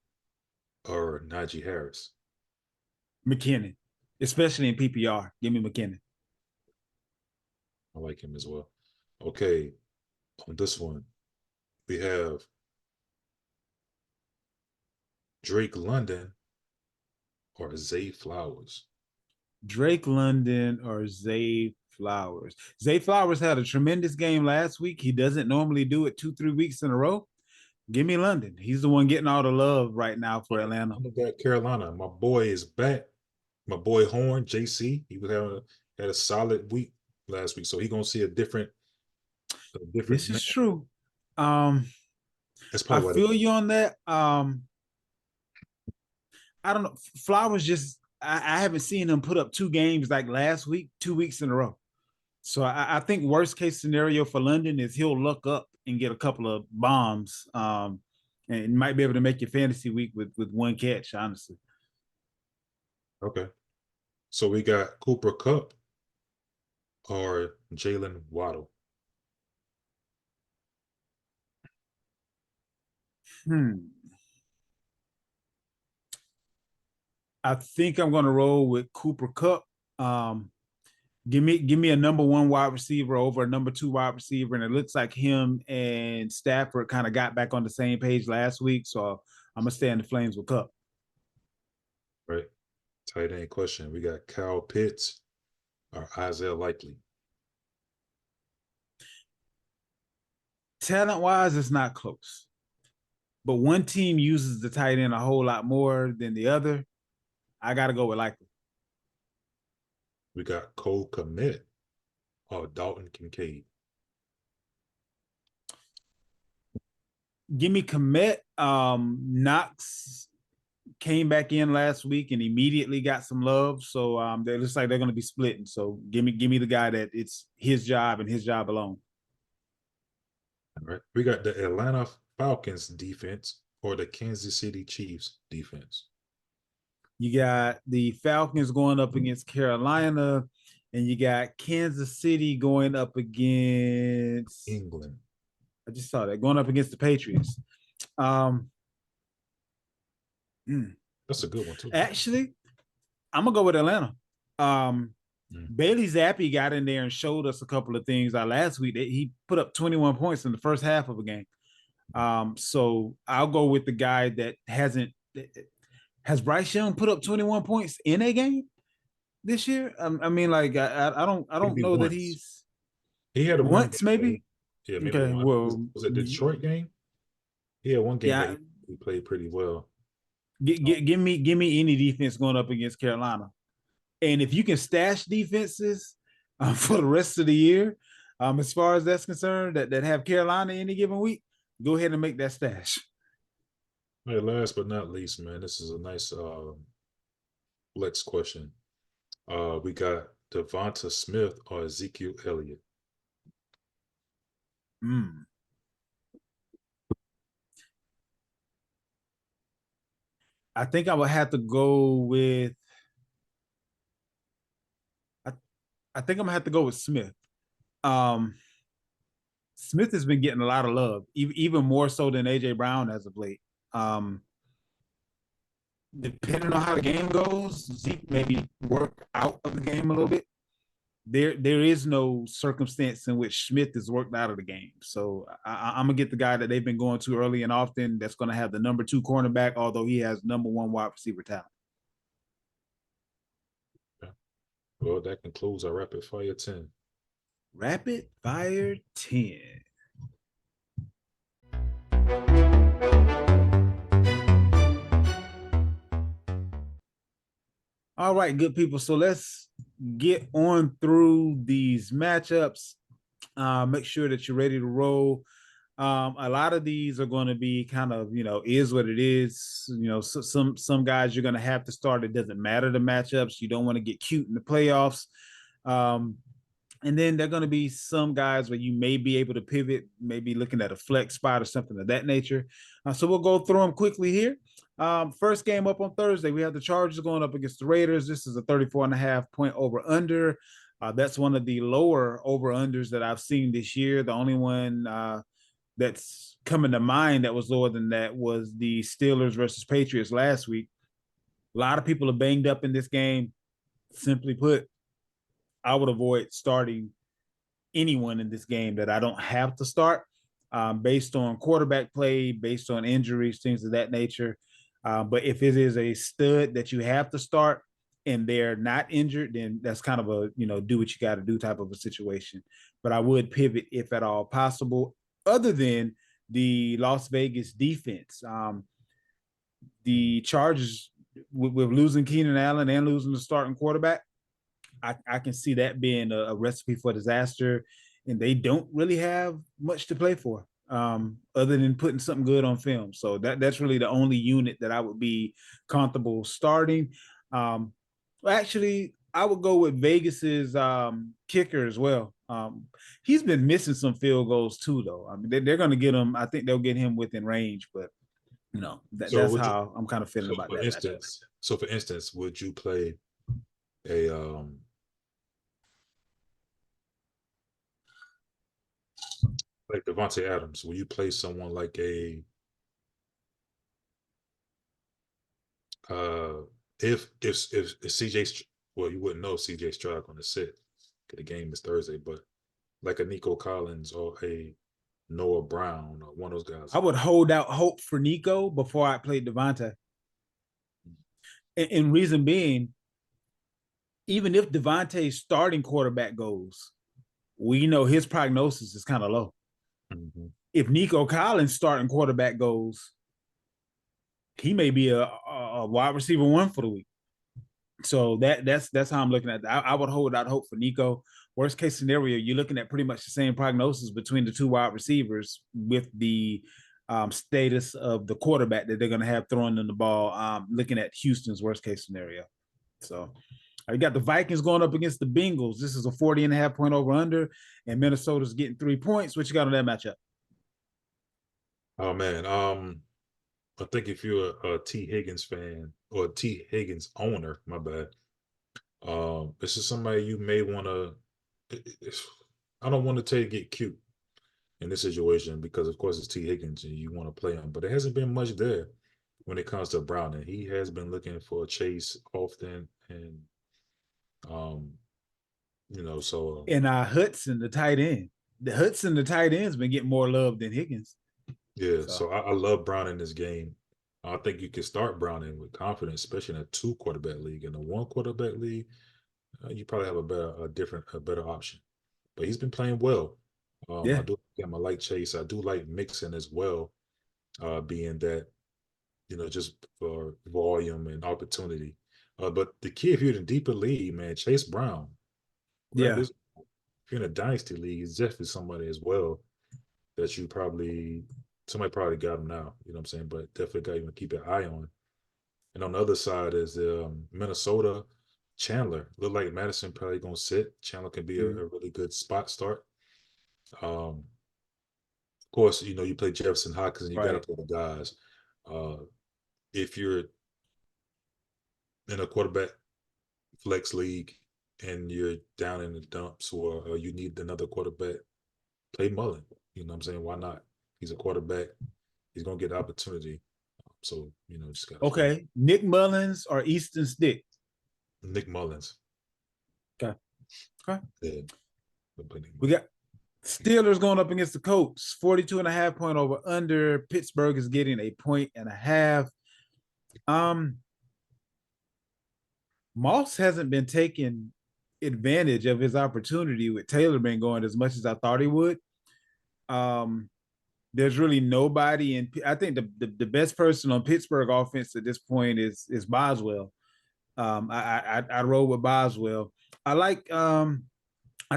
or Najee Harris. McKinnon, especially in PPR. Give me McKinnon. I like him as well. Okay, on this one, we have Drake London or Zay Flowers. Drake London or Zay Flowers. Zay Flowers had a tremendous game last week. He doesn't normally do it 2-3 weeks in a row. Give me London. He's the one getting all the love right now for Atlanta. I'm got Carolina. My boy is back. My boy Horn, JC, he was had a solid week last week, so he gonna see a different This man. is true. That's I probably why. feel you on that. I don't know. Flowers just I haven't seen him put up 2 games like last week, 2 weeks in a row. So I think worst case scenario for London is he'll look up and get a couple of bombs, and might be able to make your fantasy week with one catch. Honestly, Okay, so we got Cooper Cup or Jalen Waddle. I think I'm going to roll with Cooper Cup. Um, give me a number 1 wide receiver over a number 2 wide receiver, and it looks like him and Stafford kind of got back on the same page last week. So I'm gonna stay in the flames with Cup. Right, tight end question. We got Kyle Pitts or Isaiah Likely. Talent wise, it's not close, but one team uses the tight end a whole lot more than the other. I got to go with Likely. We got Cole Kmet or Dalton Kincaid. Give me Komet. Knox came back in last week and immediately got some love. So it looks like they're going to be splitting. So give me the guy that it's his job and his job alone. All right, we got the Atlanta Falcons defense or the Kansas City Chiefs defense. You got the Falcons going up against Carolina, and you got Kansas City going up against England. I just saw that going up against the Patriots. That's a good one too. Actually, I'm gonna go with Atlanta. Bailey Zappi got in there and showed us a couple of things last week. He put up 21 points in the first half of a game. So I'll go with the guy that has Bryce Young put up 21 points in a game this year. I mean, like I don't Maybe know that once. He had a once maybe. Yeah, maybe Okay, one. well, Was it Detroit game? He had one game yeah. that he played pretty well. Give me any defense going up against Carolina, and if you can stash defenses for the rest of the year, as far as that's concerned, that have Carolina any given week, go ahead and make that stash. Hey, last but not least, man, this is a nice flex question. We got Devonta Smith or Ezekiel Elliott. I think I would have to go with. I think I'm gonna have to go with Smith. Smith has been getting a lot of love, even more so than AJ Brown as of late. Depending on how the game goes, Zeke maybe work out of the game a little bit. There is no circumstance in which Smith is worked out of the game. So I'm gonna get the guy that they've been going to early and often. That's going to have the number 2 cornerback, although he has number 1 wide receiver talent. Okay. Well, that concludes our rapid fire 10. Rapid fire 10. All right, good people. So let's get on through these matchups. Make sure that you're ready to roll. A lot of these are going to be kind of, is what it is. So some guys you're going to have to start. It doesn't matter the matchups. You don't want to get cute in the playoffs. And then there are going to be some guys where you may be able to pivot, maybe looking at a flex spot or something of that nature. So we'll go through them quickly here. First game up on Thursday, we have the Chargers going up against the Raiders. This is a 34.5 point over under. That's one of the lower over unders that I've seen this year. The only one that's coming to mind that was lower than that was the Steelers versus Patriots last week. A lot of people are banged up in this game. Simply put, I would avoid starting anyone in this game that I don't have to start based on quarterback play, based on injuries, things of that nature. But if it is a stud that you have to start and they're not injured, then that's kind of a, do what you got to do type of a situation. But I would pivot if at all possible, other than the Las Vegas defense. The Chargers with losing Keenan Allen and losing the starting quarterback, I can see that being a recipe for disaster. And they don't really have much to play for, other than putting something good on film. So that's really the only unit that I would be comfortable starting. Actually, I would go with Vegas's kicker as well. He's been missing some field goals too, though. I mean, they're going to get him. I think they'll get him within range, but that's how I'm kind of feeling about that matchup. So, for instance, would you play a like Devontae Adams? Will you play someone like a if CJ, well, you wouldn't know if CJ Stroud going to sit because the game is Thursday, but like a Nico Collins or a Noah Brown or one of those guys. I would hold out hope for Nico before I played Devontae. And reason being, even if Devontae's starting quarterback goes, we know his prognosis is kind of low. Mm-hmm. If Nico Collins' starting quarterback goes, he may be a wide receiver one for the week. So that's how I'm looking at that. I would hold out hope for Nico. Worst case scenario, you're looking at pretty much the same prognosis between the two wide receivers with the status of the quarterback that they're going to have throwing them the ball. Looking at Houston's worst case scenario. So you got the Vikings going up against the Bengals. This is a 40.5 point over under, and Minnesota's getting 3 points. What you got on that matchup? Oh man, I think if you're a T. Higgins fan or a T. Higgins owner, my bad, this is somebody you may want to. I don't want to tell you get cute in this situation because, of course, it's T. Higgins and you want to play him, but there hasn't been much there when it comes to Brown, and he has been looking for a chase often, and so and Hudson, the tight end, the tight end's been getting more love than Higgins. Yeah, so I love Brown in this game. I think you can start Brown in with confidence, especially in a 2 quarterback league. In a 1 quarterback league, you probably have a better option. But he's been playing well. I do like him. I like Chase. I do like Mixon as well, being that just for volume and opportunity. But the key, if you're in a deeper league, man, Chase Brown. Right? Yeah. If you're in a dynasty league, it's definitely somebody as well that somebody probably got him now, you know what I'm saying? But definitely got to keep an eye on. And on the other side is Minnesota. Chandler. Look like Madison probably going to sit. Chandler can be a really good spot start. Of course, you play Jefferson Hawkins and you got to play the guys. If you're in a quarterback flex league and you're down in the dumps or you need another quarterback, play Mullen. You know what I'm saying? Why not? He's a quarterback. He's going to get the opportunity. So, just got to Okay. Nick Mullins or Easton Stick? Nick Mullins. Okay. Yeah. We got Steelers going up against the Colts. 42.5 point over under. Pittsburgh is getting 1.5 points. Moss hasn't been taking advantage of his opportunity with Taylor been going as much as I thought he would. There's really nobody in. I think the best person on Pittsburgh offense at this point is Boswell. I roll with Boswell. I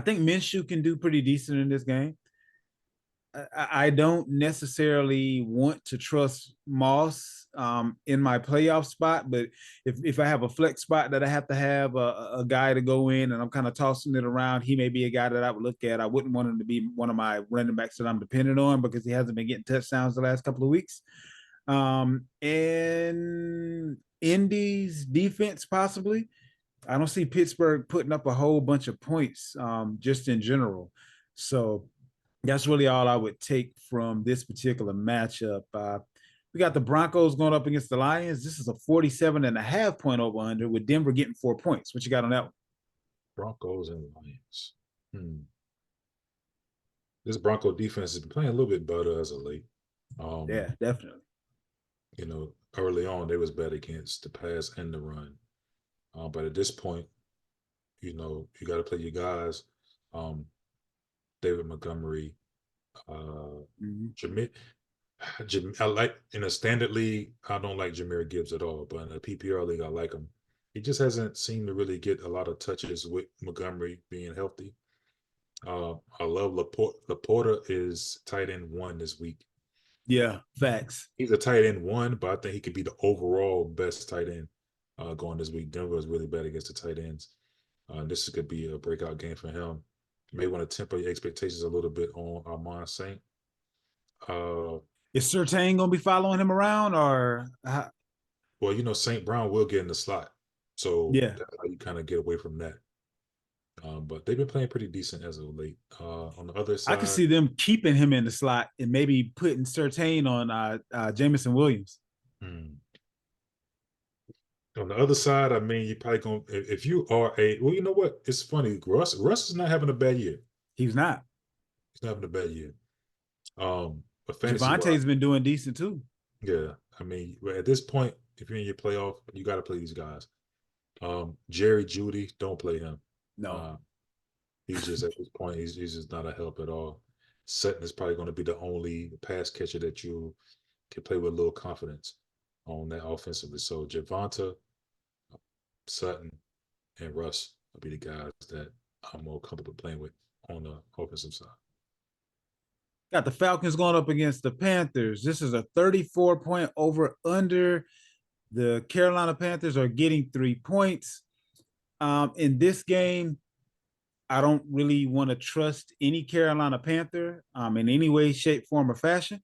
think Minshew can do pretty decent in this game. I don't necessarily want to trust Moss in my playoff spot, but if I have a flex spot that I have to have a guy to go in and I'm kind of tossing it around, he may be a guy that I would look at. I wouldn't want him to be one of my running backs that I'm dependent on because he hasn't been getting touchdowns the last couple of weeks. And Indy's defense possibly. I don't see Pittsburgh putting up a whole bunch of points just in general. So that's really all I would take from this particular matchup. We got the Broncos going up against the Lions. This is a 47.5 point over under with Denver getting 4 points. What you got on that one? Broncos and Lions. This Bronco defense has been playing a little bit better as of late. Yeah, definitely. Early on, they was bad against the pass and the run. But at this point, you got to play your guys. David Montgomery, I like in a standard league, I don't like Jahmyr Gibbs at all, but in a PPR league, I like him. He just hasn't seemed to really get a lot of touches with Montgomery being healthy. I love Laporta. Laporta is tight end 1 this week. Yeah, facts. He's a tight end 1, but I think he could be the overall best tight end going this week. Denver is really bad against the tight ends. This could be a breakout game for him. You may want to temper your expectations a little bit on Armand Saint. Is Surtain gonna be following him around, or Well, St. Brown will get in the slot, so yeah, that's how you kind of get away from that. But they've been playing pretty decent as of late. On the other I side, could see them keeping him in the slot and maybe putting Surtain on Jamison Williams. hmm. On the other side, I mean, you probably gonna if you are well, you know what? It's funny. Russ is not having a bad year. He's not. He's not having a bad year. But fantasy wise, Javante's been doing decent too. yeah. I mean, at this point, if you're in your playoff, you got to play these guys. Jerry Judy, don't play him. No, He's just at this point, he's just not a help at all. Sutton is probably going to be the only pass catcher that you can play with a little confidence on that offensively. So Javonte, Sutton, and Russ will be the guys that I'm more comfortable playing with on the offensive side. got the Falcons going up against the Panthers. This is a 34-point over under. The Carolina Panthers are getting 3 points. In this game, I don't really want to trust any Carolina Panther in any way, shape, form, or fashion.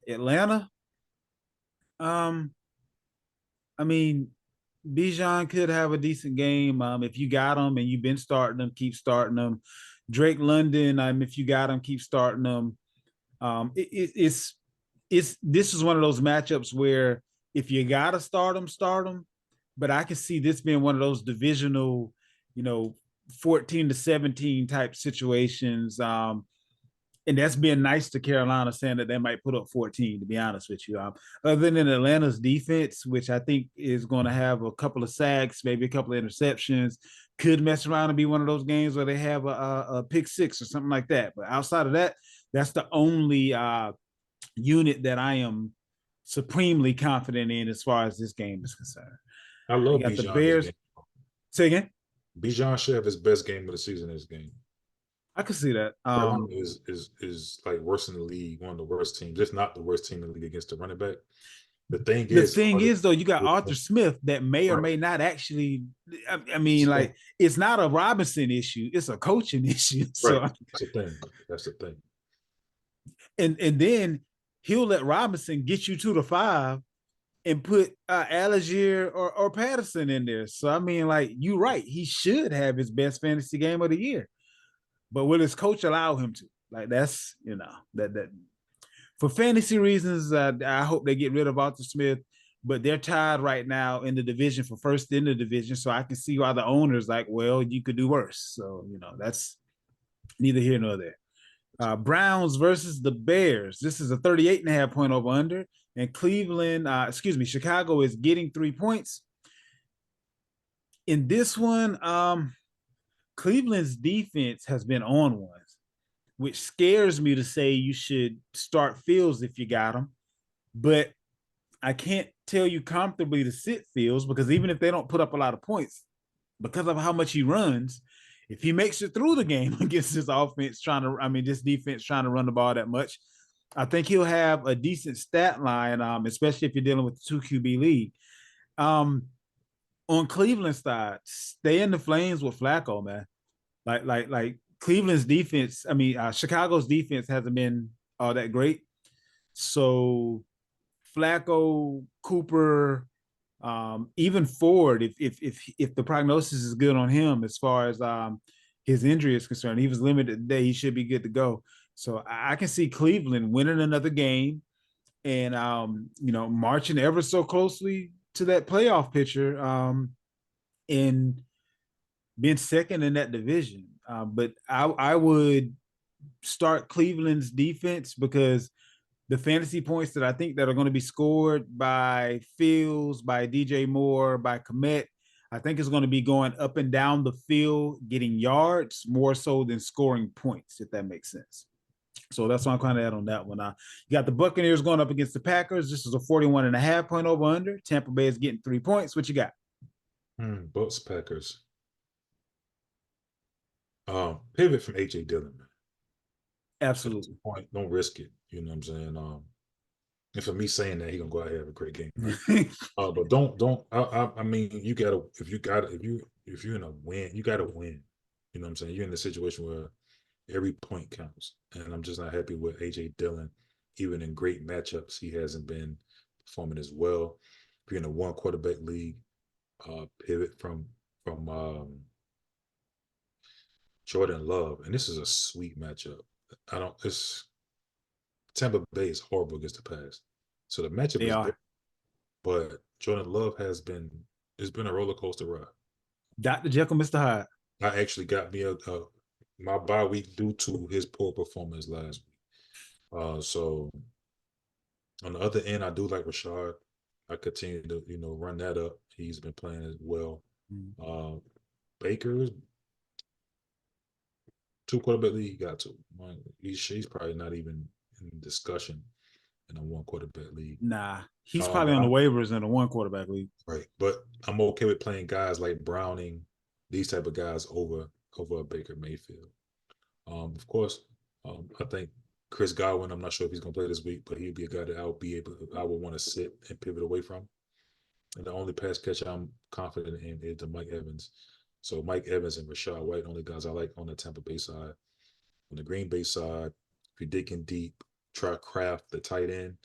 Atlanta, I mean, Bijan could have a decent game. If you got him and you've been starting them, keep starting them. Drake London, if you got him, keep starting them. This is one of those matchups where if you gotta start them, start them. But I can see this being one of those divisional, 14-17 type situations. And that's been nice to Carolina, saying that they might put up 14, to be honest with you. Other than Atlanta's defense, which I think is going to have a couple of sacks, maybe a couple of interceptions, could mess around and be one of those games where they have a pick six or something like that. But outside of that, that's the only unit that I am supremely confident in as far as this game is concerned. I love got Bijan. the Bears. Say again? Bijan should have his best game of the season in this game. I can see that. Carolina is like worse in the league, one of the worst teams, if not the worst team in the league against the running back. The thing is, though, you got Arthur Smith that may or may not actually. I mean, like, it's not a Robinson issue; it's a coaching issue. So right. That's the thing. And then he'll let Robinson get you 2 to 5 and put Algier or Patterson in there. So I mean, like, you're right; he should have his best fantasy game of the year. But will his coach allow him to? Like, that's, that for fantasy reasons, I hope they get rid of Arthur Smith, but they're tied right now in the division for first in the division. So I can see why the owner's like, well, you could do worse. So, that's neither here nor there. Browns versus the Bears. This is a 38.5-point over under. And Chicago is getting 3 points. In this one, Cleveland's defense has been on one, which scares me to say you should start Fields if you got him. But I can't tell you comfortably to sit Fields, because even if they don't put up a lot of points, because of how much he runs, if he makes it through the game against this defense trying to run the ball that much, I think he'll have a decent stat line, especially if you're dealing with the 2 QB league. On Cleveland's side, stay in the flames with Flacco, man. Like Cleveland's defense, Chicago's defense hasn't been all that great. So Flacco, Cooper, even Ford, if the prognosis is good on him as far as his injury is concerned, he was limited today, he should be good to go. So I can see Cleveland winning another game and marching ever so closely to that playoff picture and being second in that division. But I would start Cleveland's defense, because the fantasy points that I think that are going to be scored by Fields, by DJ Moore, by Kmet, I think it's going to be going up and down the field, getting yards more so than scoring points, if that makes sense. So that's why I'm kind of at on that one. You got the Buccaneers going up against the Packers. This is a 41.5 point over under. Tampa Bay is getting 3 points. What you got? Bucks Packers. Pivot from AJ Dillon, man. Absolutely. Point, don't risk it. You know what I'm saying? And for me saying that, he gonna go out here and have a great game. Right? But don't. I mean, you gotta if you're in a win, you gotta win. You know what I'm saying? You're in a situation where every point counts, and I'm just not happy with AJ Dillon. Even in great matchups, he hasn't been performing as well. If you're in a one quarterback league, pivot from Jordan Love, and this is a sweet matchup. It's Tampa Bay is horrible against the pass, so the matchup They is are. there. But Jordan Love it's been a roller coaster ride. Dr. Jekyll, Mr. Hyde. I actually got me my bye week due to his poor performance last week. So on the other end, I do like Rashad. I continue to run that up. He's been playing as well. Baker's two quarterback league, he got to. He's probably not even in discussion in a one quarterback league. Nah, he's probably on the waivers in a one quarterback league. Right, but I'm okay with playing guys like Browning, these type of guys over Baker Mayfield. Of course, I think Chris Godwin. I'm not sure if he's going to play this week, but he'd be a guy that I would want to sit and pivot away from. And the only pass catcher I'm confident in is the Mike Evans. So Mike Evans and Rachaad White, only guys I like on the Tampa Bay side. On the Green Bay side, if you're digging deep, try Kraft, the tight end.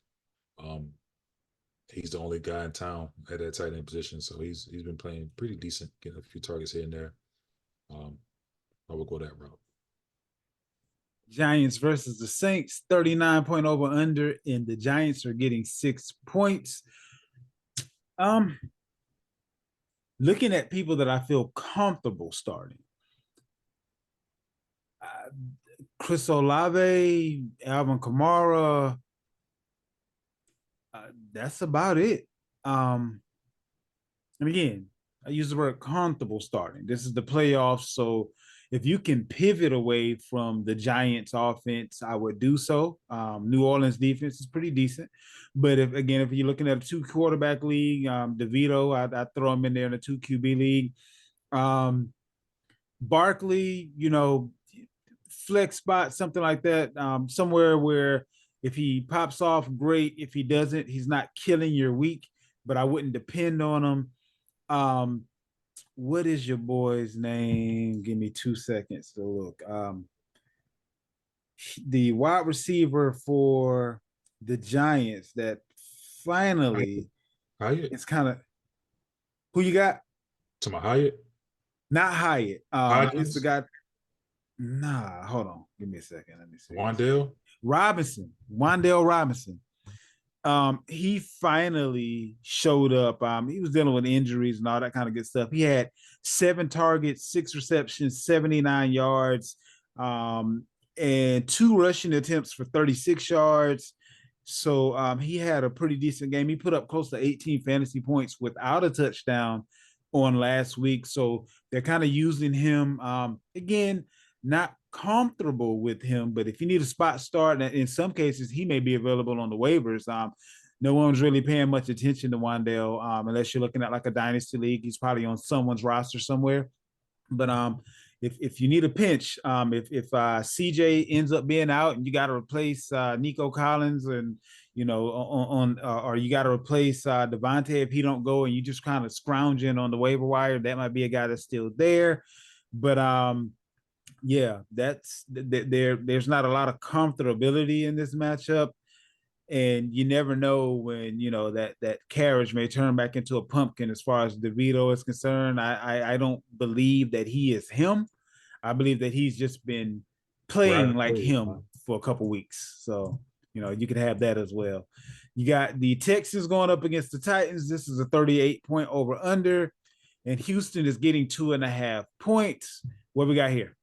He's the only guy in town at that tight end position, so he's been playing pretty decent, getting a few targets here and there. I will go that route. Giants versus the Saints, 39 point over under, and the Giants are getting 6 points. Looking at people that I feel comfortable starting. Chris Olave, Alvin Kamara. That's about it. And again, I use the word comfortable starting. This is the playoffs, so if you can pivot away from the Giants offense, I would do so. New Orleans defense is pretty decent. But if you're looking at a 2 quarterback league, DeVito, I'd throw him in there in a 2 QB league. Barkley, flex spot, something like that, somewhere where if he pops off, great. If he doesn't, he's not killing your week, but I wouldn't depend on him. What is your boy's name? Give me 2 seconds to look. The wide receiver for the Giants that finally Hyatt? it's kind of who you got? To my Hyatt? Not Hyatt. It's the guy. Nah, hold on. Give me a second. Let me see. Wan'Dale Robinson. He finally showed up. He was dealing with injuries and all that kind of good stuff. He had 7 targets, 6 receptions, 79 yards, and 2 rushing attempts for 36 yards. So he had a pretty decent game. He put up close to 18 fantasy points without a touchdown on last week. So they're kind of using him again. Not comfortable with him, but if you need a spot start, in some cases he may be available on the waivers. No one's really paying much attention to Wan'Dale unless you're looking at like a dynasty league. He's probably on someone's roster somewhere. But if you need a pinch, if CJ ends up being out and you got to replace Nico Collins and or you got to replace Devontae if he don't go and you just kind of scrounging on the waiver wire, that might be a guy that's still there. But yeah, there's not a lot of comfortability in this matchup, and you never know when that carriage may turn back into a pumpkin. As far as DeVito is concerned, I don't believe that he is him. I believe that he's just been playing like him for a couple weeks. So you could have that as well. You got the Texans going up against the Titans. This is a 38 point over under, and Houston is getting 2.5 points. What we got here?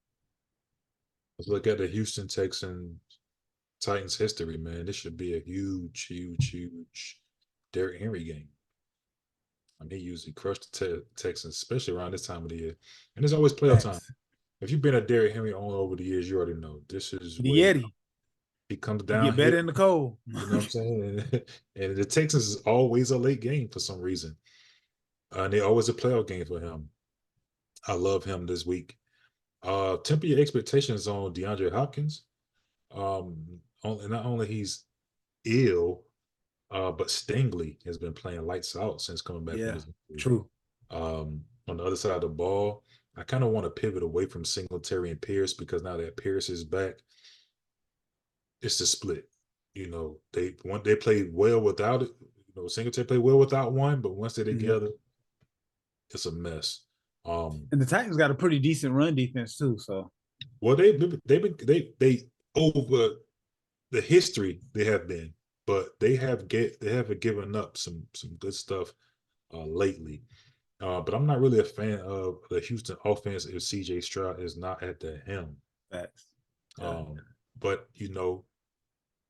Let's look at the Houston Titans history, man. This should be a huge Derrick Henry game. I mean, he usually crushed the Texans, especially around this time of the year. And there's always playoff time. If you've been a Derrick Henry owner over the years, you already know this is the Yeti. He comes You get down better here. in the cold. You know what I'm saying? And the Texans is always a late game for some reason. And they always a playoff game for him. I love him this week. Temper your expectations on DeAndre Hopkins. Not only he's ill, but Stingley has been playing lights out since coming back from Yeah, his injury. true. On the other side of the ball, I kind of want to pivot away from Singletary and Pierce because now that Pierce is back, it's a split. They played well without it. Singletary played well without one, but once they're together, it's a mess. And the Titans got a pretty decent run defense too. So Well, they over the history they have been, but they have given up some good stuff lately. But I'm not really a fan of the Houston offense if CJ Stroud is not at the helm. facts. Yeah. But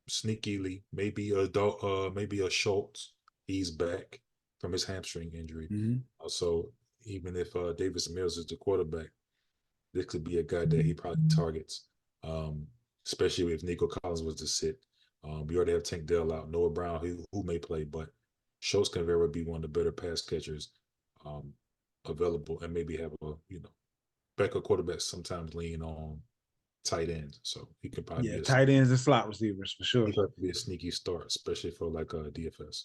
sneakily, maybe a Schultz, he's back from his hamstring injury. So even if Davis Mills is the quarterback, this could be a guy that he probably targets, especially if Nico Collins was to sit. We already have Tank Dell out, Noah Brown, who may play, but Schultz can very well be one of the better pass catchers available, and maybe have backup quarterbacks sometimes lean on tight ends, so he could probably be tight ends and slot receivers for sure. he could be a sneaky start, especially for like a DFS.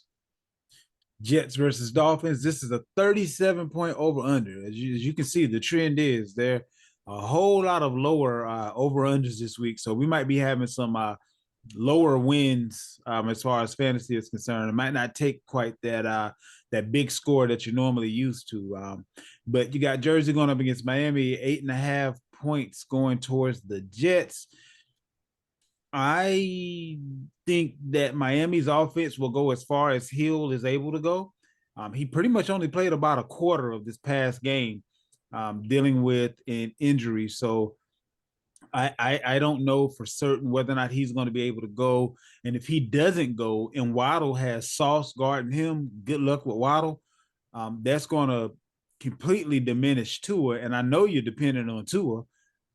Jets versus Dolphins. This is a 37-point over-under. As you can see, the trend is there a whole lot of lower over-unders this week. So we might be having some lower wins as far as fantasy is concerned. It might not take quite that big score that you're normally used to. But you got Jersey going up against Miami, 8.5 points going towards the Jets. I think that Miami's offense will go as far as Hill is able to go. He pretty much only played about a quarter of this past game, dealing with an injury. So I don't know for certain whether or not he's going to be able to go. And if he doesn't go and Waddle has Sauce guarding him, good luck with Waddle. That's going to completely diminish Tua. And I know you're dependent on Tua.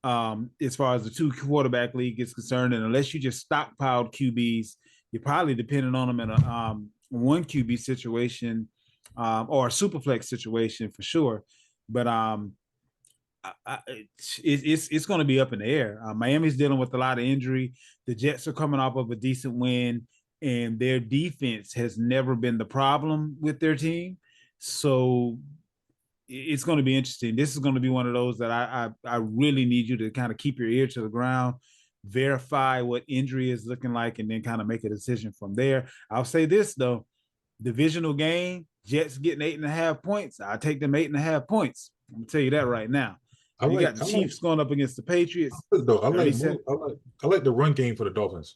As far as the 2 quarterback league is concerned, and unless you just stockpiled QBs, you're probably dependent on them in a 1 QB situation or a super flex situation for sure. But it's going to be up in the air. Miami's dealing with a lot of injury. The Jets are coming off of a decent win, and their defense has never been the problem with their team. So it's going to be interesting. This is going to be one of those that I really need you to kind of keep your ear to the ground, verify what injury is looking like, and then kind of make a decision from there. I'll say this though, divisional game, Jets getting 8.5 points. I'll take them 8.5 points. I'm gonna tell you that right now. You got the Chiefs going up against the Patriots. I like the run game for the Dolphins.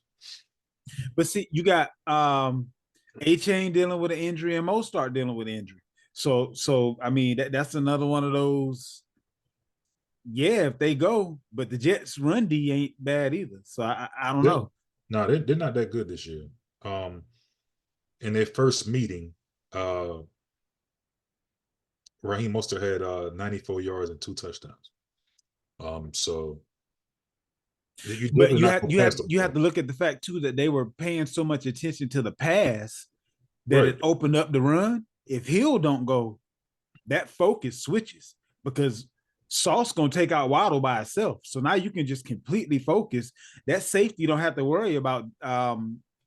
But see, you got A-Chain dealing with an injury and Mostert dealing with an injury. So I mean that's another one of those. Yeah, if they go, but the Jets run D ain't bad either. So I don't know. No, they're not that good this year. In their first meeting, Raheem Mostert had 94 yards and 2 touchdowns. So you have to look at the fact too that they were paying so much attention to the pass that it opened up the run. If Hill don't go, that focus switches because Sauce gonna take out Waddle by itself. So now you can just completely focus. That safety don't have to worry about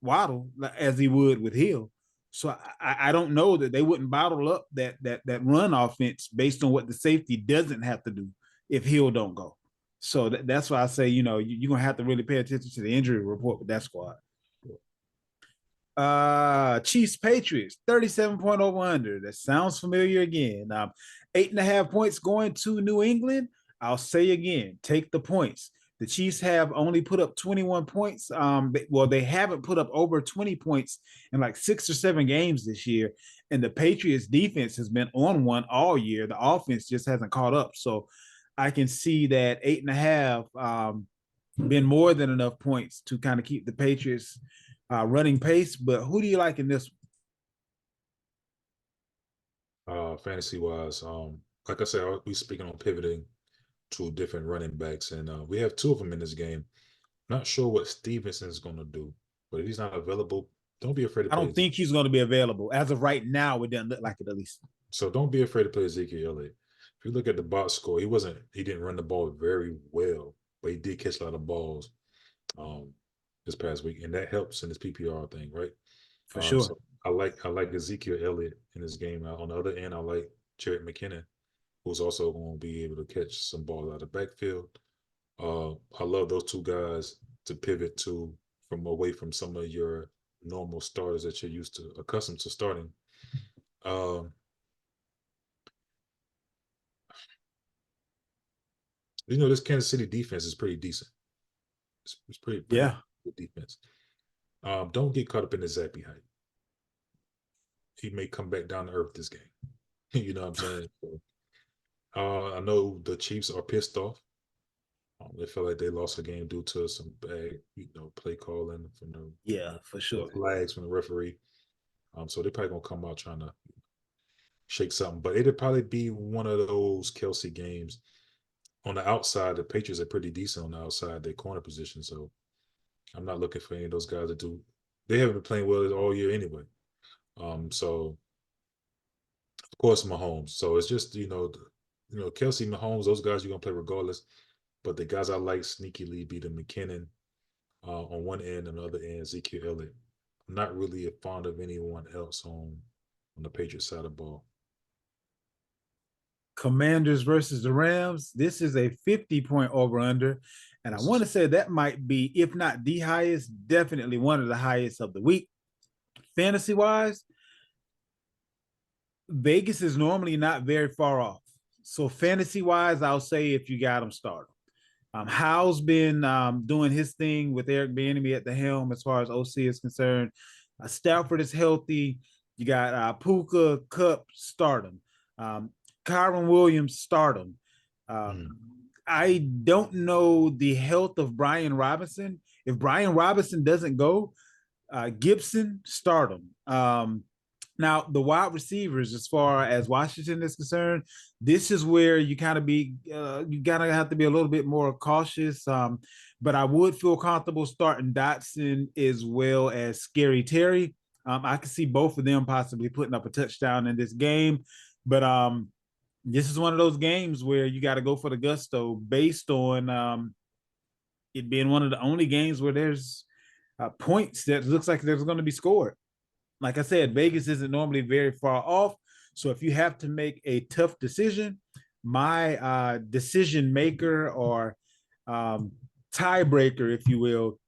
Waddle as he would with Hill. So I don't know that they wouldn't bottle up that run offense based on what the safety doesn't have to do if Hill don't go. So that's why I say, you're gonna have to really pay attention to the injury report with that squad. Chiefs Patriots 37-point over under. That sounds familiar again. 8.5 points going to New England. I'll say again, take the points. The Chiefs have only put up 21 points. They haven't put up over 20 points in like 6 or 7 games this year. And the Patriots defense has been on one all year. The offense just hasn't caught up. So I can see that 8.5 been more than enough points to kind of keep the Patriots running pace. But who do you like in this one? Fantasy wise, like I said, we speaking on pivoting to different running backs, and we have 2 of them in this game. Not sure what Stevenson's going to do, but if he's not available, don't be afraid to I play don't think Ezekiel. he's going to be available as of right now. It doesn't look like it, at least. So don't be afraid to play Ezekiel Elliott. If you look at the box score, he didn't run the ball very well, but he did catch a lot of balls um this past week, and that helps in this PPR thing, right? For sure. So I like Ezekiel Elliott in this game. On the other end, I like Jarrett McKinnon, who's also going to be able to catch some balls out of the backfield. I love those two guys to pivot to from away from some of your normal starters that you're used to, accustomed to starting. Um, this Kansas City defense is pretty decent. It's pretty Yeah. good defense. Don't get caught up in the Zappy hype. He may come back down to earth this game. You know what I'm saying? So, I know the Chiefs are pissed off. They feel like they lost a game due to some bad, play calling from Yeah, for sure. flags from the referee. So they're probably gonna come out trying to shake something. But it'll probably be one of those Kelsey games. On the outside, the Patriots are pretty decent on the outside, their corner position. So I'm not looking for any of those guys to do. They haven't been playing well all year anyway. So of course Mahomes. So it's just Kelsey, Mahomes, those guys you're gonna play regardless. But the guys I like sneakily be the McKinnon on one end, and the other end Ezekiel Elliott. I'm not really fond of anyone else on the Patriots side of the ball. Commanders versus the Rams. This is a 50-point over-under. And I want to say that might be, if not the highest, definitely one of the highest of the week. Fantasy-wise, Vegas is normally not very far off. So fantasy-wise, I'll say if you got them, start them. Howe's been doing his thing with Eric Bieniemy at the helm as far as OC is concerned. Stafford is healthy. You got Puka, Kupp, start him. Kyron Williams, start him. I don't know the health of Brian Robinson. If Brian Robinson doesn't go, Gibson, start him. Now, the wide receivers, as far as Washington is concerned, this is where you kind of have to be a little bit more cautious. But I would feel comfortable starting Dotson as well as Scary Terry. I could see both of them possibly putting up a touchdown in this game. But this is one of those games where you got to go for the gusto based on it being one of the only games where there's points that looks like there's going to be scored. Like I said, Vegas isn't normally very far off. So if you have to make a tough decision, my decision maker or tiebreaker, if you will,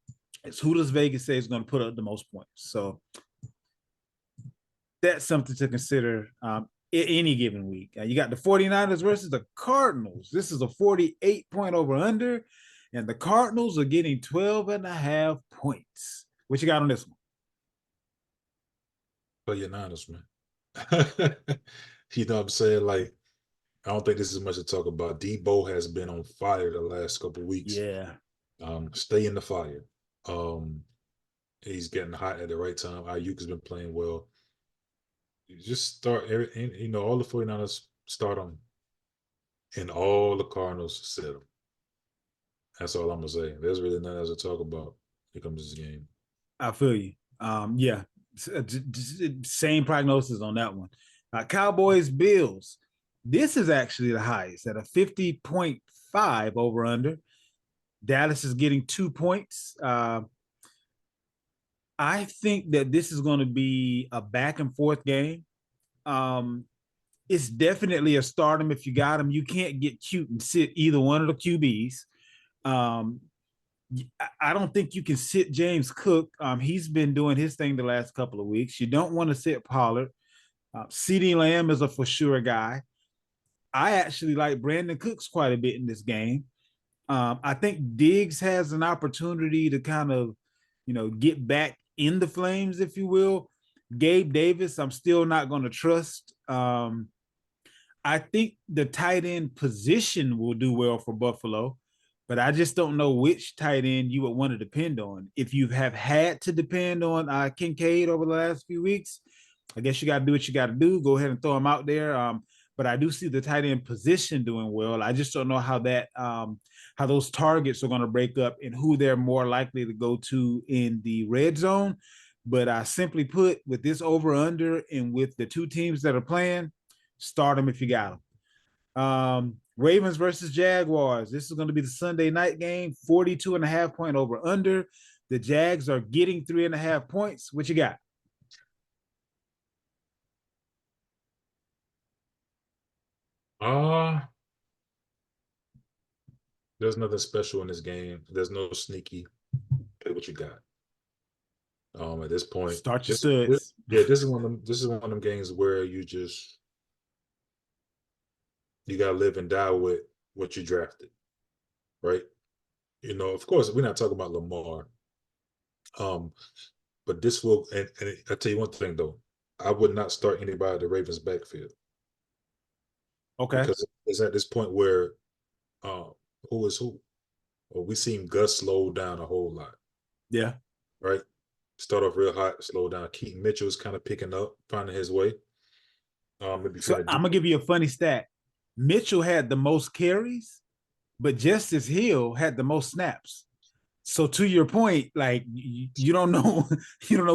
is who does Vegas say is going to put up the most points. So that's something to consider any given week. You got the 49ers versus the Cardinals. This is a 48-point over-under, and the Cardinals are getting 12.5 points. What you got on this one? Play your Niners, man. You know what I'm saying? Like, I don't think this is much to talk about. Debo has been on fire the last couple of weeks. Yeah. Stay in the fire. He's getting hot at the right time. Ayuk has been playing well. You just start all the 49ers start them, and all the Cardinals sit them. That's all I'm gonna say. There's really nothing else to talk about when it comes to this game. I feel you. Yeah. Same prognosis on that one. Cowboys, Bills. This is actually the highest at a 50.5 over under. Dallas is getting 2 points. I think that this is going to be a back and forth game. It's definitely a stardom if you got him. You can't get cute and sit either one of the QBs. I don't think you can sit James Cook. He's been doing his thing the last couple of weeks. You don't want to sit Pollard. CeeDee Lamb is a for sure guy. I actually like Brandon Cooks quite a bit in this game. I think Diggs has an opportunity to kind of, get back in the flames, if you will. Gabe Davis, I'm still not going to trust. I think the tight end position will do well for Buffalo, but I just don't know which tight end you would want to depend on. If you have had to depend on Kincaid over the last few weeks, I guess you got to do what you got to do. Go ahead and throw him out there. but I do see the tight end position doing well. I just don't know how how those targets are going to break up and who they're more likely to go to in the red zone. But simply put, with this over under and with the two teams that are playing, start them if you got them. Ravens versus Jaguars. This is going to be the Sunday night game, 42.5-point over under. The Jags are getting 3.5 points. What you got? There's nothing special in this game. There's no sneaky. Play what you got. At this point, start your studs. This is one of them games where you gotta live and die with what you drafted, right? Of course, we're not talking about Lamar. But this will, and I tell you one thing though, I would not start anybody at the Ravens backfield. Okay. Because it's at this point where who is who? Well, we seen Gus slow down a whole lot. Yeah. Right? Start off real hot, slow down. Keaton Mitchell is kind of picking up, finding his way. So I'm gonna give you a funny stat. Mitchell had the most carries, but Justice Hill had the most snaps. So to your point, like you don't know,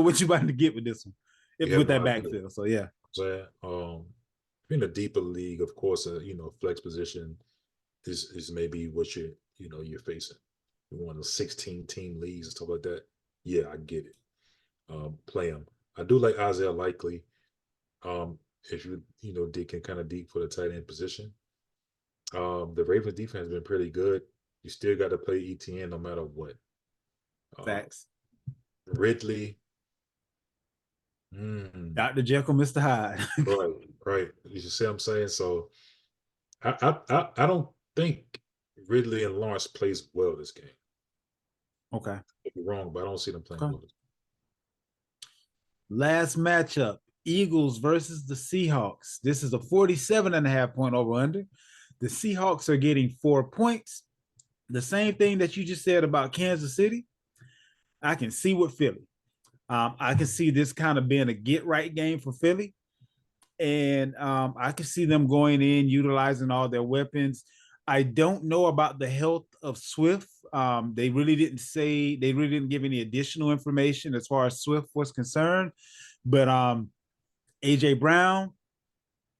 what you're about to get with this one, with that backfield. So yeah. In a deeper league, of course, flex position is maybe what you're facing. One of the 16-team leagues and stuff like that. Yeah, I get it. Play him. I do like Isaiah Likely. If you can kind of deep for the tight end position. The Ravens defense has been pretty good. You still got to play ETN no matter what. Facts. Ridley. Dr. Jekyll, Mr. Hyde. Right. You see what I'm saying? So I don't think Ridley and Lawrence plays well this game. Okay. Could be wrong, but I don't see them playing well. Last matchup, Eagles versus the Seahawks. This is a 47.5-point over under. The Seahawks are getting 4 points. The same thing that you just said about Kansas City, I can see with Philly. I can see this kind of being a get-right game for Philly. And I can see them going in, utilizing all their weapons. I don't know about the health of Swift. They really didn't give any additional information as far as Swift was concerned. But A.J. Brown,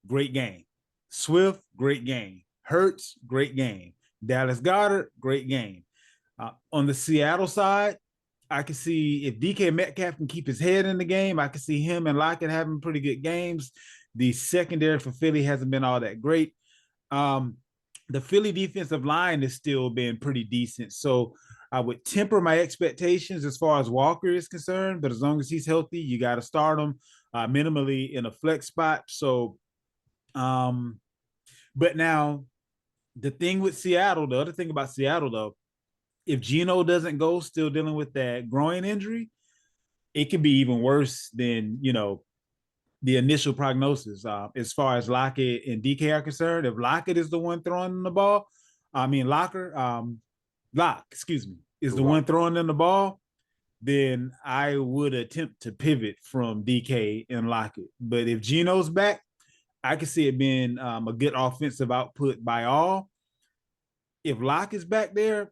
great game. Swift, great game. Hurts, great game. Dallas Goedert, great game. On the Seattle side, I can see if DK Metcalf can keep his head in the game, I can see him and Lockett having pretty good games. The secondary for Philly hasn't been all that great. The Philly defensive line has still been pretty decent. So I would temper my expectations as far as Walker is concerned, but as long as he's healthy, you got to start him minimally in a flex spot. So, but now the thing with Seattle, the other thing about Seattle though, if Geno doesn't go, still dealing with that groin injury, it could be even worse than, the initial prognosis. As far as Lockett and DK are concerned, if Lockett is the one throwing the ball, Locke, is the one throwing in the ball, then I would attempt to pivot from DK and Lockett. But if Geno's back, I can see it being a good offensive output by all. If Locke is back there,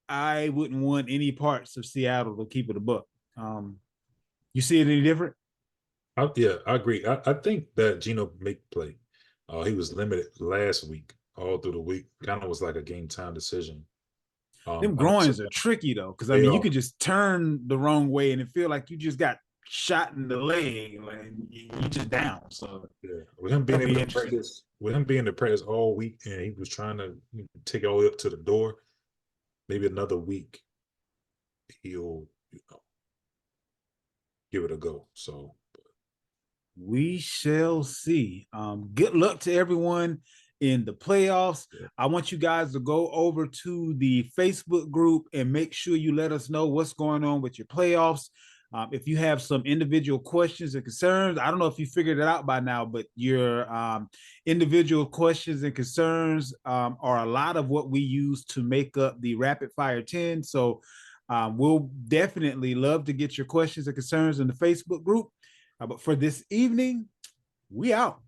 I wouldn't want any parts of Seattle to keep it a buck. You see it any different? Yeah, I agree. I think that Geno make play. He was limited last week, all through the week. Kind of was like a game time decision. Them groins are tricky though, because you could just turn the wrong way and it feel like you just got shot in the leg, like you just down. So yeah, with him being in the practice all week, and he was trying to take it all the way up to the door. Maybe another week, he'll give it a go. So we shall see. Good luck to everyone in the playoffs. Yeah. I want you guys to go over to the Facebook group and make sure you let us know what's going on with your playoffs. If you have some individual questions and concerns, I don't know if you figured it out by now, but your individual questions and concerns are a lot of what we use to make up the Rapid Fire 10. So we'll definitely love to get your questions and concerns in the Facebook group. But for this evening, we out.